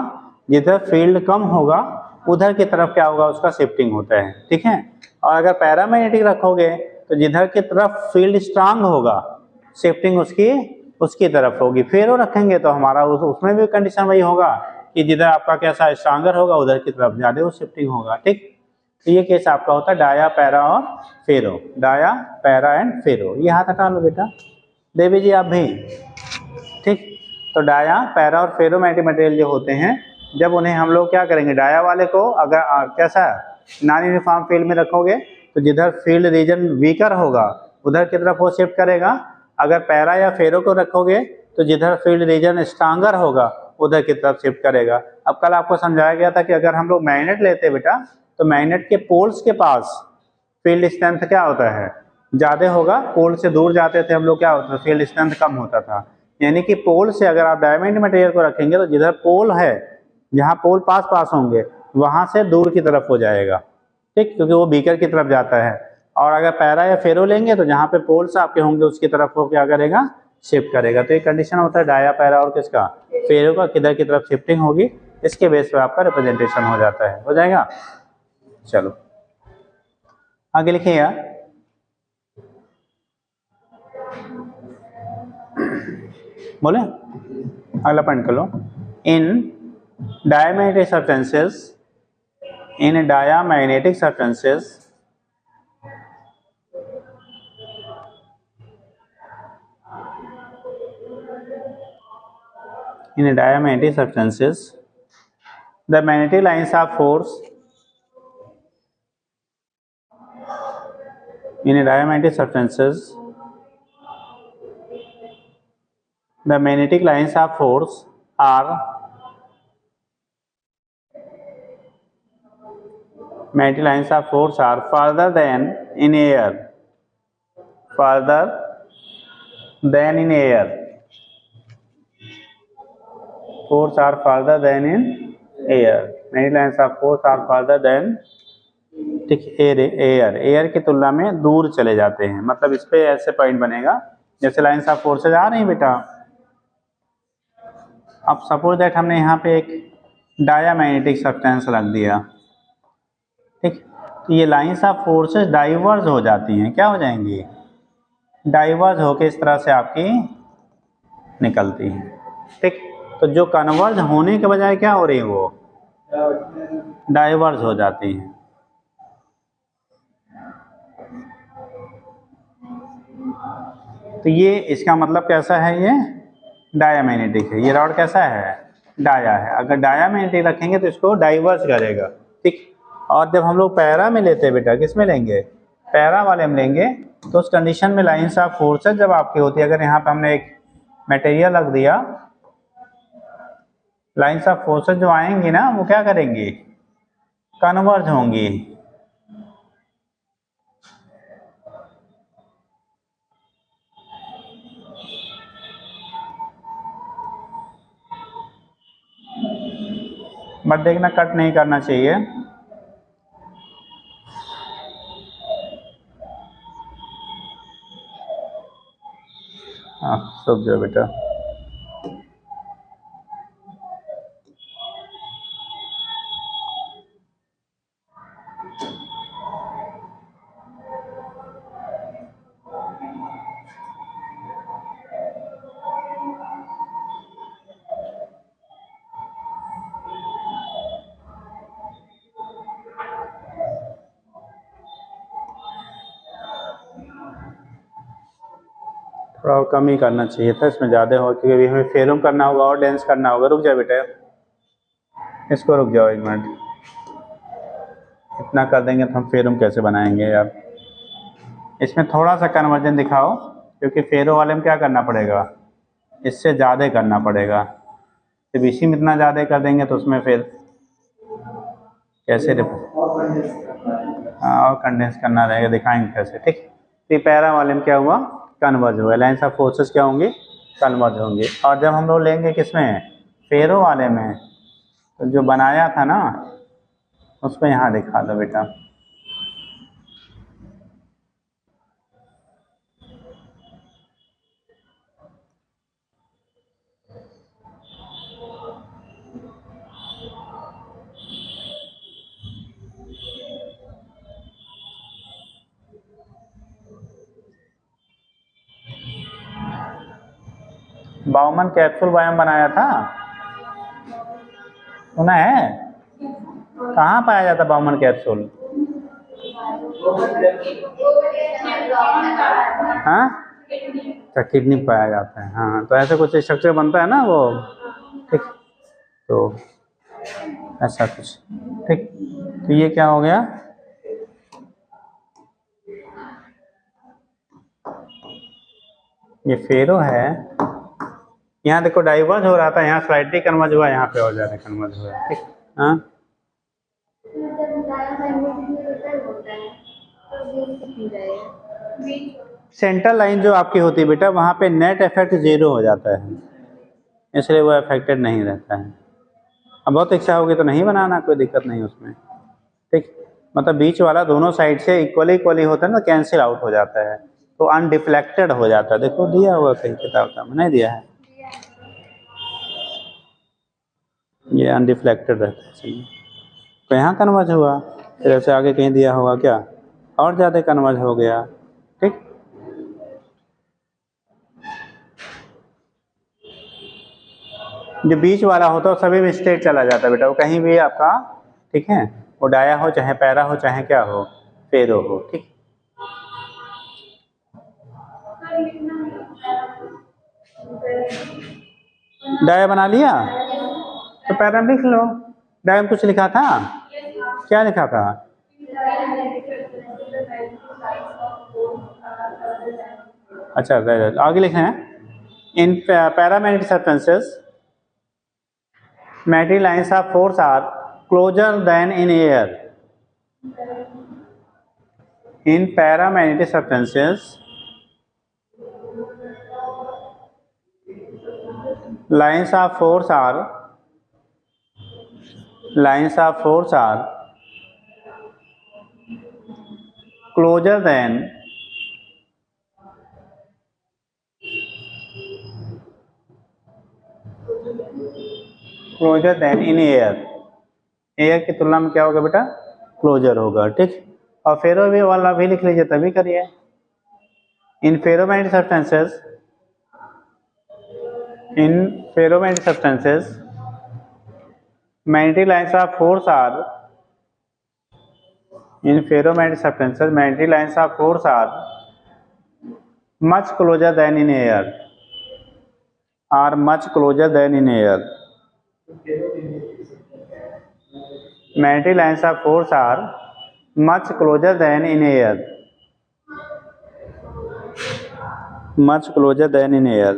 [SPEAKER 1] जिधर फील्ड कम होगा उधर की तरफ क्या होगा? उसका शिफ्टिंग होता है। ठीक है, और अगर पैरामैग्नेटिक रखोगे तो जिधर की तरफ फील्ड स्ट्रांग होगा शिफ्टिंग उसकी तरफ होगी। फेरो रखेंगे तो हमारा उसमें भी कंडीशन वही होगा कि जिधर आपका कैसा स्ट्रांगर होगा उधर की तरफ ज्यादा वो शिफ्टिंग होगा। ठीक, तो ये केस आपका होता है डाया, पैरा और फेरो। डाया, पैरा एंड फेरो। ये हाथ हटा लो बेटा, देवी जी आप भी। ठीक, तो डाया, पैरा और फेरोमैग्नेटिक मटेरियल जो होते हैं, जब उन्हें हम लोग क्या करेंगे, डाया वाले को अगर कैसा नॉन यूनिफॉर्म फील्ड में रखोगे तो जिधर फील्ड रीजन वीकर होगा उधर की तरफ वो शिफ्ट करेगा। अगर पैरा या फेरो को रखोगे तो जिधर फील्ड रीजन स्ट्रांगर होगा उधर की तरफ शिफ्ट करेगा। अब कल आपको समझाया गया था कि अगर हम लोग मैग्नेट लेते बेटा, तो मैग्नेट के पोल्स के पास फील्ड स्ट्रेंथ क्या होता है? ज्यादा होगा। पोल से दूर जाते थे हम लोग, क्या होता था? फील्ड स्ट्रेंथ कम होता था। यानी कि पोल से अगर आप डायमंड मटेरियल को रखेंगे तो जिधर पोल है, जहाँ पोल पास होंगे वहां से दूर की तरफ हो जाएगा। ठीक, क्योंकि वो बीकर की तरफ जाता है। और अगर पैरा या फेरो लेंगे तो जहाँ पे पोल्स आपके होंगे उसकी तरफ वो क्या करेगा? शिफ्ट करेगा। तो ये कंडीशन होता है डाया, पैरा और किसका? फेरो का, किधर की तरफ शिफ्टिंग होगी इसके बेस पे आपका रिप्रेजेंटेशन हो जाता है। हो जाएगा? चलो आगे लिखिए यार। बोले अगला पॉइंट कर लो। In diamagnetic substances, in diamagnetic substances, the magnetic lines of force in diamagnetic substances, the magnetic lines of force are further than in air, force are further than in air, magnetic lines of force are further than, ठीक, air की तुलना में दूर चले जाते हैं। मतलब इस पे ऐसे पॉइंट बनेगा जैसे लाइंस ऑफ फोर्सेज आ रही हैं बेटा। अब सपोज दैट हमने यहाँ पे एक डायामैग्नेटिक सब्सटेंस रख दिया, ठीक, तो ये लाइंस ऑफ फोर्सेस डाइवर्ज हो जाती हैं। क्या हो जाएंगी? डाइवर्ज होके इस तरह से आपकी निकलती हैं। ठीक, तो जो कन्वर्ज होने के बजाय क्या हो रही है, वो डाइवर्ज हो जाती हैं। तो ये इसका मतलब कैसा है? ये डायामैग्नेटिक है। ये रॉड कैसा है? डाया है। अगर डायामैग्नेटिक रखेंगे तो इसको डाइवर्ज करेगा। ठीक, और जब हम लोग पैरा में लेते हैं बेटा, किस में लेंगे? पैरा वाले में लेंगे, तो उस कंडीशन में लाइंस ऑफ फोर्सेस जब आपकी होती है, अगर यहाँ पे हमने एक मटेरियल रख दिया, लाइंस ऑफ फोर्सेस जो आएंगी ना वो क्या करेंगी? कन्वर्ज होंगी। बट देखना कट नहीं करना चाहिए। हाँ सूख जाओ बेटा। थोड़ा और कम ही करना चाहिए था, इसमें ज़्यादा हो क्योंकि अभी हमें फेरूम करना होगा और डेंस करना होगा। रुक जाओ बेटा, इसको रुक जाओ 1 मिनट। इतना कर देंगे तो हम फेरूम कैसे बनाएंगे यार। इसमें थोड़ा सा कन्वर्जन दिखाओ, क्योंकि फेरो वाले में क्या करना पड़ेगा, इससे ज़्यादा करना पड़ेगा। जब इसी में इतना ज़्यादा कर देंगे तो उसमें फिर कैसे हाँ और कंडेंस करना रहेगा, दिखाएंगे कैसे। ठीक, तो पैरा वाले में क्या हुआ, कन्वर्ज हुआ, लाइन्स ऑफ फोर्सेस क्या होंगे, कन्वर्ज होंगे। और जब हम लोग लेंगे किसमें, फेरो वाले में, तो जो बनाया था ना उसको यहाँ दिखा दो बेटा। बाउमन कैप्सूल बायोम बनाया था, सुना है? कहाँ पाया जाता बाउमन कैप्सूल? हाँ अच्छा, किडनी पाया जाता है। हाँ तो ऐसे कुछ स्ट्रक्चर बनता है ना वो। ठीक, तो ऐसा कुछ। ठीक, तो ये क्या हो गया, ये फेरो है। यहाँ देखो डाइवर्ज हो रहा था, यहाँ स्लाइटली कन्वर्ज हुआ, यहाँ पे और ज़्यादा कन्वर्ज हुआ। ठीक, हाँ सेंट्रल लाइन जो आपकी होती है बेटा, वहाँ पे नेट इफेक्ट 0 हो जाता है, इसलिए वो अफेक्टेड नहीं रहता है। अब बहुत इच्छा होगी तो नहीं बनाना, कोई दिक्कत नहीं उसमें। ठीक, मतलब बीच वाला दोनों साइड से इक्वली इक्वली होता है ना, कैंसिल आउट हो जाता है, तो अनडिफ्लेक्टेड हो जाता है। देखो दिया हुआ कहीं किताब में, नहीं दिया है, ये अनडिफ्लेक्टेड रहता है। सही, तो यहाँ कन्वर्ज हुआ, फिर ऐसे आगे कहीं दिया होगा क्या, और ज़्यादा कन्वर्ज हो गया। ठीक, जो बीच वाला होता है सभी में स्ट्रेट चला जाता है बेटा, वो कहीं भी आपका, ठीक है, वो डाया हो चाहे पैरा हो चाहे क्या हो, फेरो हो। ठीक, डाया बना लिया तो पैरा में लिख लो। डाया में कुछ लिखा था, क्या लिखा था, अच्छा आगे लिखे हैं, in paramagnetic substances magnetic lines of force are closer than in air. In paramagnetic substances, lines of force are closer than in air. Air की तुलना में क्या होगा बेटा, क्लोजर होगा। ठीक, और फेरो भी वाला भी लिख लीजिए तभी करिए। In ferromagnetic substances magnetic lines of force are much closer than in air, magnetic lines of force are much closer than in air, much closer than in air.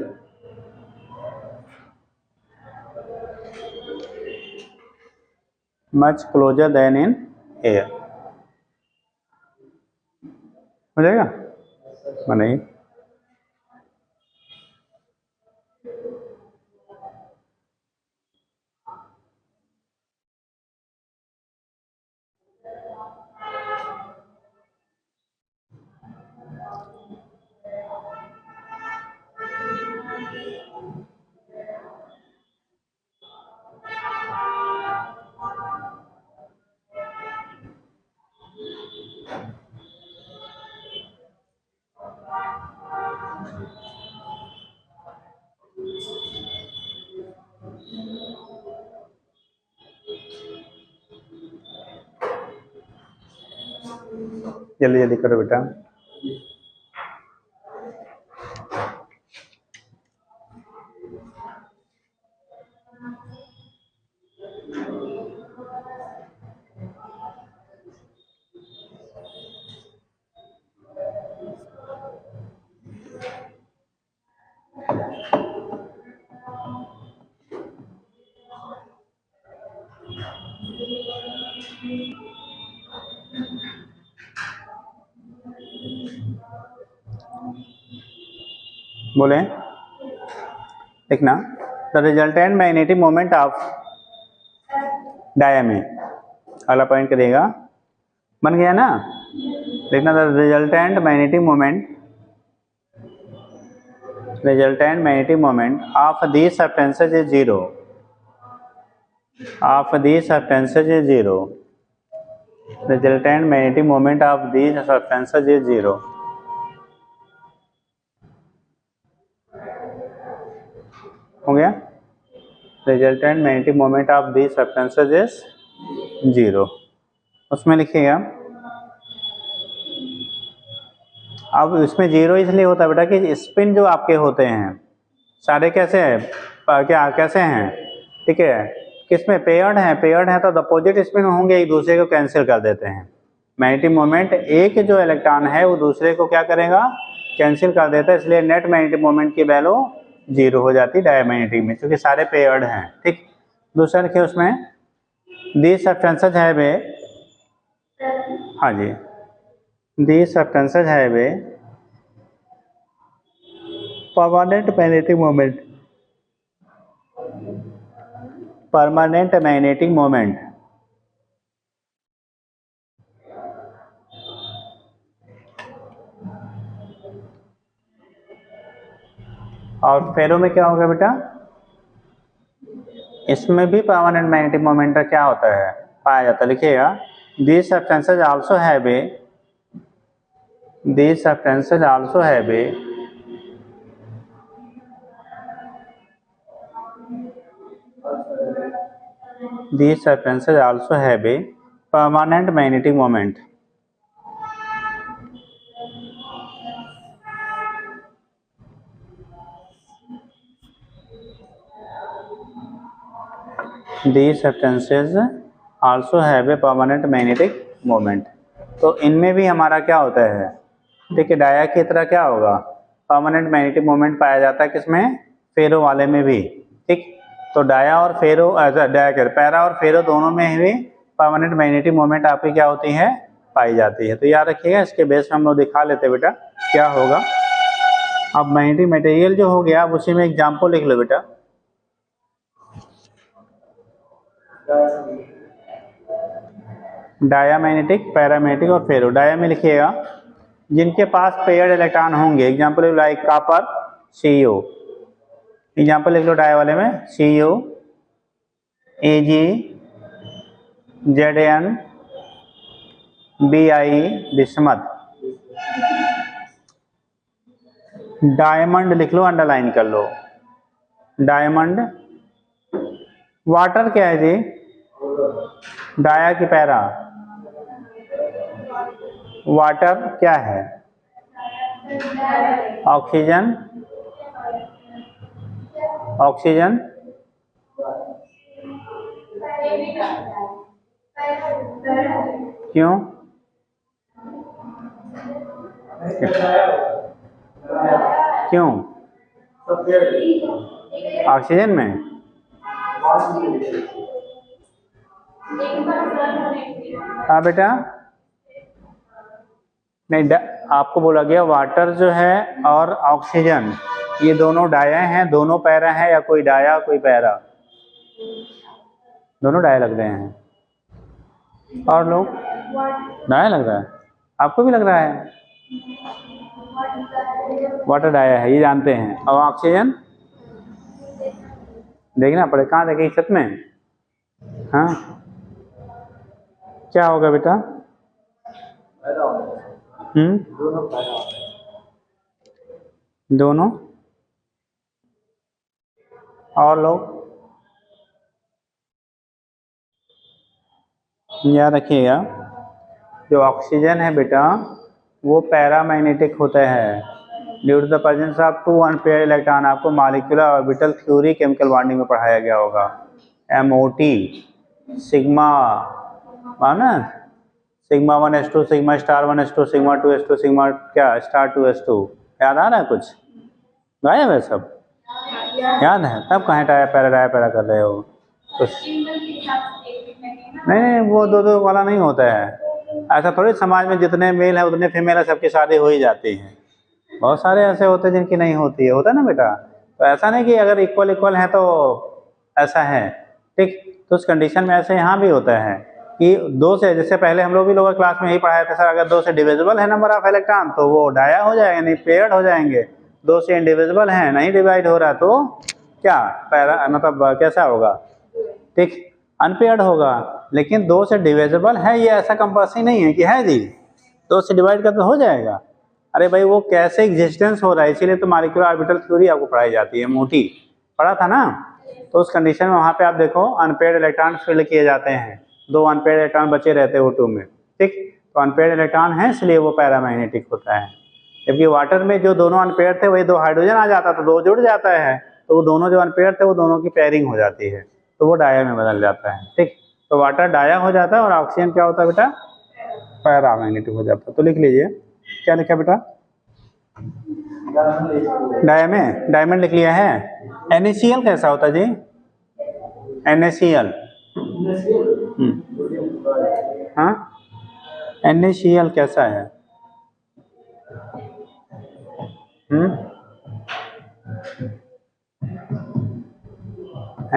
[SPEAKER 1] Much closer than in air, हो जाएगा बनाइए। जल्दी जल्दी करो बेटा। बोले देखना, the resultant magnetic moment of dia में अगला पॉइंट करिएगा, बन गया ना। देखना, the resultant magnetic moment of these substances is zero, resultant magnetic moment of these substances is zero. हो गया, resultant magnetic moment of these substances is zero. उसमें लिखिएगा, अब इसमें जीरो इसलिए होता है बेटा कि स्पिन जो आपके होते हैं सारे कैसे हैं, क्या कैसे हैं, ठीक है, किसमें पेयर्ड हैं तो अपोजिट स्पिन होंगे, एक दूसरे को कैंसिल कर देते हैं। मैग्नेटिक मोमेंट एक जो इलेक्ट्रॉन है वो दूसरे को क्या करेगा, कैंसिल कर देता है, इसलिए नेट मैग्नेटिक मोमेंट की वैल्यू जीरो हो जाती है डायमैग्नेटिक में, क्योंकि सारे पेयर्ड हैं। ठीक, दूसरा लिखिए उसमें, दीज सब्सटेंसेस हैव ए, हाँ जी, these substances have a permanent magnetic moment, और फेरो में क्या होगा बेटा, इसमें भी परमानेंट मैग्नेटिक मोमेंट क्या होता है, पाया जाता है। लिखिएगा, these substances also have a permanent magnetic moment. These substances also have a permanent magnetic moment। तो इनमें भी हमारा क्या होता है, देखिए डाया की तरह क्या होगा, परमानेंट मैग्नेटिक मोमेंट पाया जाता है किसमें, फेरो वाले में भी। ठीक, तो डाया और फेरो, पैरा और फेरो दोनों में ही परमानेंट मैग्नेटिक मोमेंट आपकी क्या होती है, पाई जाती है। तो याद रखिएगा, इसके बेस में हम लोग दिखा लेते बेटा क्या होगा। अब मैग्नेटिक मटेरियल जो हो गया, अब उसी में एग्जाम्पल लिख लो बेटा। डायामैग्नेटिक, पैरामैग्नेटिक और फेरो। डाया में लिखिएगा जिनके पास पेयर्ड इलेक्ट्रॉन होंगे, example like copper Cu, example लिख लो डाया वाले में, Cu, Ag, Zn, Bi, bismuth. Diamond लिख लो, अंडरलाइन कर लो, डायमंड। वाटर क्या है जी, डाया की पैरा, वाटर क्या है, ऑक्सीजन, क्यों, क्यों ऑक्सीजन में, हाँ बेटा, नहीं आपको बोला गया वाटर जो है और ऑक्सीजन ये दोनों डाया हैं, दोनों पैरा हैं, या कोई डाया कोई पैरा, दोनों डाया लग रहे हैं। और लोग डाया लग रहा है, आपको भी लग रहा है, वाटर डाया है ये जानते हैं, और ऑक्सीजन देखना पड़े, कहाँ देखे छत में? हाँ क्या होगा बेटा? दोनों और लोग याद रखिएगा, जो ऑक्सीजन है बेटा वो पैरामैग्नेटिक होता है due to the presence of 2 unpaired electron. आपको molecular orbital theory chemical bonding में पढ़ाया गया होगा। MOT सिग्मा, ना sigma 1s2 sigma star 1s2 sigma 2s2 sigma क्या स्टार 2s2, याद आ रहा है? कुछ गायब है सब? याद है? तब कहाँ डाया पैरा कर रहे हो? तो नहीं, वो दो वाला नहीं होता है। ऐसा थोड़ी समाज में जितने मेल है उतने फीमेल है, सबकी शादी हो ही जाती है। बहुत सारे ऐसे होते हैं जिनकी नहीं होती है, होता है ना बेटा? तो ऐसा नहीं कि अगर इक्वल है तो ऐसा है, ठीक। तो उस कंडीशन में ऐसे यहाँ भी होता है कि 2 से, जैसे पहले हम लोग भी लोअर क्लास में यही पढ़ाया था सर, अगर 2 से डिविजिबल है नंबर ऑफ इलेक्ट्रॉन तो वो डाया हो जाएगा, नहीं पेयर्ड हो जाएंगे। 2 से इंडिविजिबल है, नहीं डिवाइड हो रहा तो क्या पैरा मतलब कैसा होगा? ठीक, अनपेयर्ड होगा। लेकिन 2 से डिविजिबल है ये ऐसा कंपल्सरी नहीं है कि है जी 2 से डिवाइड कर तो हो जाएगा। अरे भाई वो कैसे एग्जिस्टेंस हो रहा है, इसीलिए तो मॉलिक्यूलर ऑर्बिटल थ्योरी आपको पढ़ाई जाती है, मोटी पढ़ा था ना। तो उस कंडीशन में वहाँ पे आप देखो अनपेयर्ड इलेक्ट्रॉन फिल किए जाते हैं, 2 अनपेयर्ड इलेक्ट्रॉन बचे रहते हैं O2 में, ठीक। तो अनपेयर्ड इलेक्ट्रॉन है इसलिए वो पैरामैग्नेटिक होता है। जबकि वाटर में जो दोनों अनपेयर्ड थे वही 2 हाइड्रोजन आ जाता तो 2 जुड़ जाता है, तो वो दोनों जो अनपेयर्ड थे वो दोनों की पेयरिंग हो जाती है, तो वो डाया में बदल जाता है, ठीक। तो वाटर डाया हो जाता है और ऑक्सीजन क्या होता है बेटा? पैरामैग्नेटिक हो जाता है। तो लिख लीजिए, क्या लिखा बेटा? डायमंड लिख लिया है। NaCl कैसा होता है जी? NaCl, हाँ NaCl कैसा है?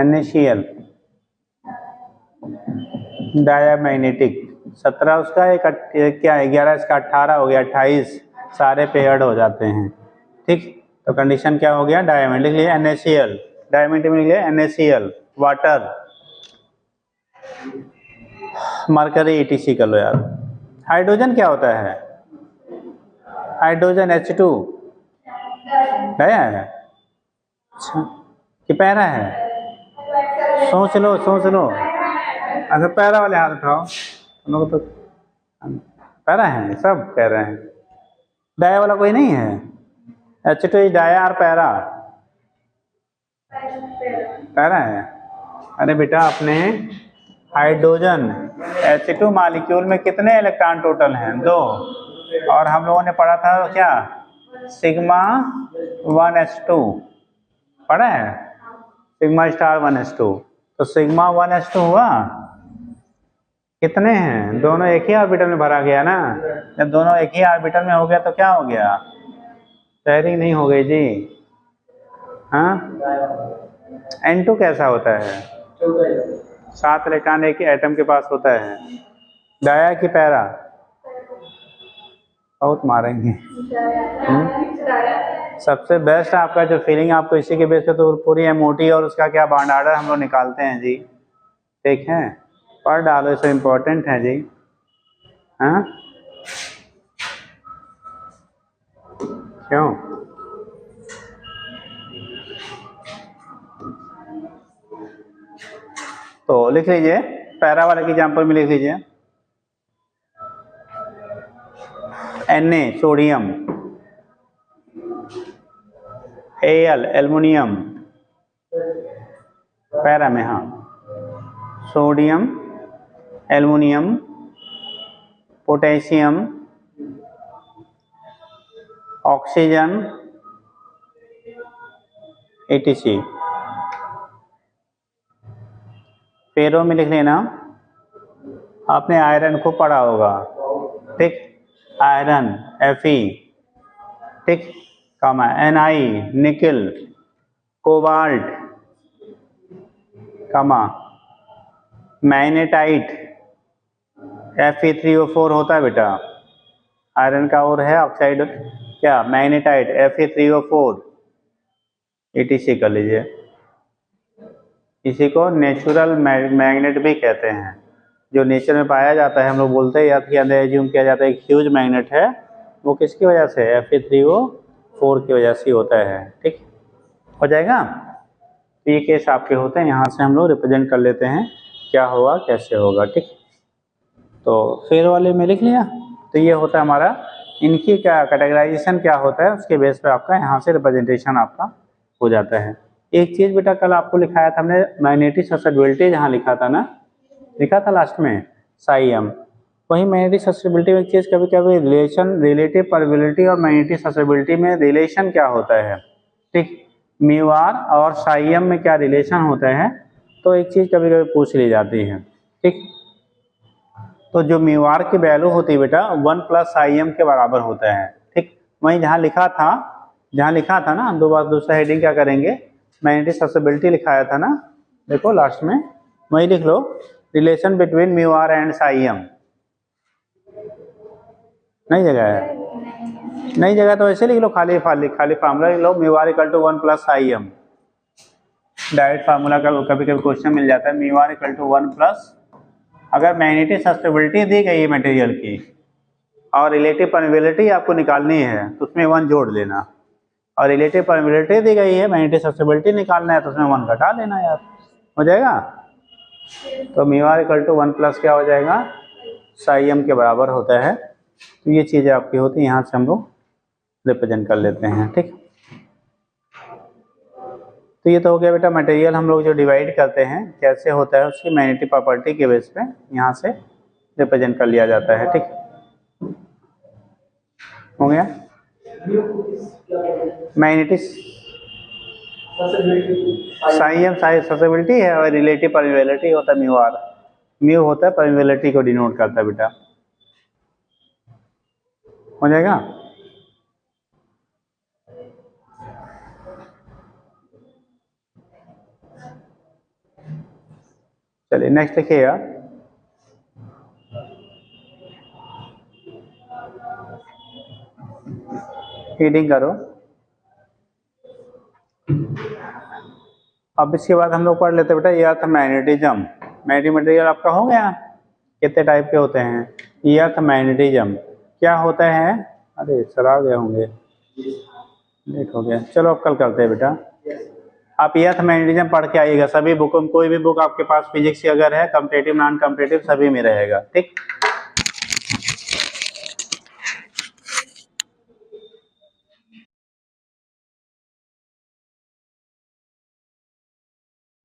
[SPEAKER 1] NaCl डायामैग्नेटिक, 17 उसका एक क्या है 11 इसका 18 हो गया, 28 सारे पेयर्ड हो जाते हैं, ठीक। तो कंडीशन क्या हो गया? डायमंड लिख लिया NaCl, डायमंड में लिख लिया NaCl, वाटर मरकरी ETC कर लो यार। हाइड्रोजन क्या होता है? हाइड्रोजन H2 डाया है, अच्छा कि पैरा है? सोच लो। अच्छा पैरा वाले हाथ उठाओ, हम लोग तो पैरा है, सब कह रहे हैं। डाया वाला कोई नहीं है? H2 डाया और पैरा है। अरे बेटा अपने हाइड्रोजन H2 मॉलिक्यूल में कितने इलेक्ट्रॉन टोटल हैं? 2। और हम लोगों ने पढ़ा था क्या? सिग्मा 1s2 पढ़ा है, सिग्मा स्टार 1s2। तो सिग्मा 1s2 हुआ, कितने हैं? दोनों एक ही ऑर्बिटल में भरा गया ना। जब दोनों एक ही ऑर्बिटल में हो गया तो क्या हो गया? पेयरिंग नहीं हो गई जी। हाँ N2 कैसा होता है? 7 इलेक्ट्रॉन एक एटम के पास होता है। डाया कि पैरा? बहुत मारेंगे। सबसे बेस्ट आपका जो फीलिंग आपको इसी के बेस पे तो पूरी MOT और उसका क्या बॉन्ड ऑर्डर हम लोग निकालते हैं जी, ठीक है? पढ़ डालो, इससे इम्पोर्टेंट है जी। हाँ क्यों? तो लिख लीजिए, पैरा वाले की एग्जाम्पल में लिख लीजिए Na sodium, Al aluminium, para में हाँ sodium, aluminium, potassium, oxygen, ETC। फेरो में लिख लेना, आपने आयरन को पढ़ा होगा, ठीक। आयरन Fe, ठीक, कामा Ni निकिल, कोबाल्ट, कामा मैग्नेटाइट Fe3O4 होता है बेटा, आयरन का और है ऑक्साइड क्या? मैग्नेटाइट Fe3O4, ETC कर लीजिए। इसी को नेचुरल मैग्नेट भी कहते हैं। जो नेचर में पाया जाता है, हम लोग बोलते हैं या कि अंदर एज्यूम किया जाता है एक ह्यूज मैग्नेट है, वो किसकी वजह से है? Fe3O4 की वजह से होता है। ठीक हो जाएगा। तो ये केस आपके होते हैं, यहाँ से हम लोग रिप्रेजेंट कर लेते हैं क्या होगा कैसे होगा। ठीक, तो फेयर वाले में लिख लिया। तो ये होता है हमारा, इनकी क्या कैटेगराइजेशन क्या होता है उसके बेस पे आपका यहाँ से रिप्रेजेंटेशन आपका हो जाता है। एक चीज़ बेटा कल आपको लिखाया था हमने, मैग्नेटिक ससेप्टिबिलिटी जहाँ लिखा था ना, लिखा था लास्ट में साइम, वही मैग्नेटिक ससेप्टिबिलिटी में एक चीज़ कभी कभी रिलेशन, रिलेटिव परमिबिलिटी और मैग्नेटिक ससेप्टिबिलिटी में रिलेशन क्या होता है। ठीक, म्यू आर और साइम में क्या रिलेशन होता है, तो एक चीज़ कभी कभी पूछ ली जाती है। ठीक, तो जो म्यू आर की वैल्यू होती है बेटा 1 प्लस साइम के बराबर होता है। ठीक, वहीं जहाँ लिखा था ना, दो बार दूसरा हेडिंग क्या करेंगे, मैग्नेटिक ससेप्टिबिलिटी लिखाया था ना, देखो लास्ट में वही लिख लो, relation between mu R and chi m. नई जगह है, नई जगह तो ऐसे लिख लो, खाली फार्मूला लिख लो, mu R equal to 1 plus chi m. Direct formula का कभी कभी क्वेश्चन मिल जाता है, mu R equal to 1 plus, अगर मैग्नेटिक ससेप्टिबिलिटी दी गई है मटेरियल की और रिलेटिव परमिबिलिटी आपको निकालनी है तो उसमें 1 जोड़ लेना, और रिलेटिव परमिबिलिटी दी गई है, मैग्नेटिक ससेप्टिबिलिटी निकालना है तो उसमें 1 घटा लेना यार, हो जाएगा। तो mu R equal to 1 plus क्या हो जाएगा, साइम के बराबर होता है। तो ये चीज़ें आपकी होती हैं, यहाँ से हम लोग रिप्रेजेंट कर लेते हैं। ठीक, तो ये तो हो गया बेटा मटेरियल हम लोग जो डिवाइड करते हैं कैसे होता है, उसकी मैग्नेटिक प्रॉपर्टी के बेस पे यहाँ से रिप्रेजेंट कर लिया जाता है। ठीक, हो गया। मैग्नेटिक साइम ससेप्टिबिलिटी है और रिलेटिव परमिबिलिटी होता है म्यू आर, म्यू होता है परमिबिलिटी को डिनोट करता है बेटा, हो जाएगा। चलिए नेक्स्ट लिखिएगा, रीडिंग करो। अब इसके बाद हम लोग पढ़ लेते बेटा ये अर्थ मैग्नेटिज्म। मैग्नेटिक मटेरियल आपका हो गया, कितने टाइप के होते हैं। ये अर्थ मैग्नेटिज्म क्या होता है, अरे सर आ गए होंगे, लेट हो गया, चलो अब कल करते हैं बेटा। आप ये अर्थ मैग्नेटिज्म पढ़ के आइएगा, सभी बुकों में, कोई भी बुक आपके पास फिजिक्स की अगर है, कॉम्पिटिटिव नॉन कॉम्पिटिटिव सभी में रहेगा। ठीक।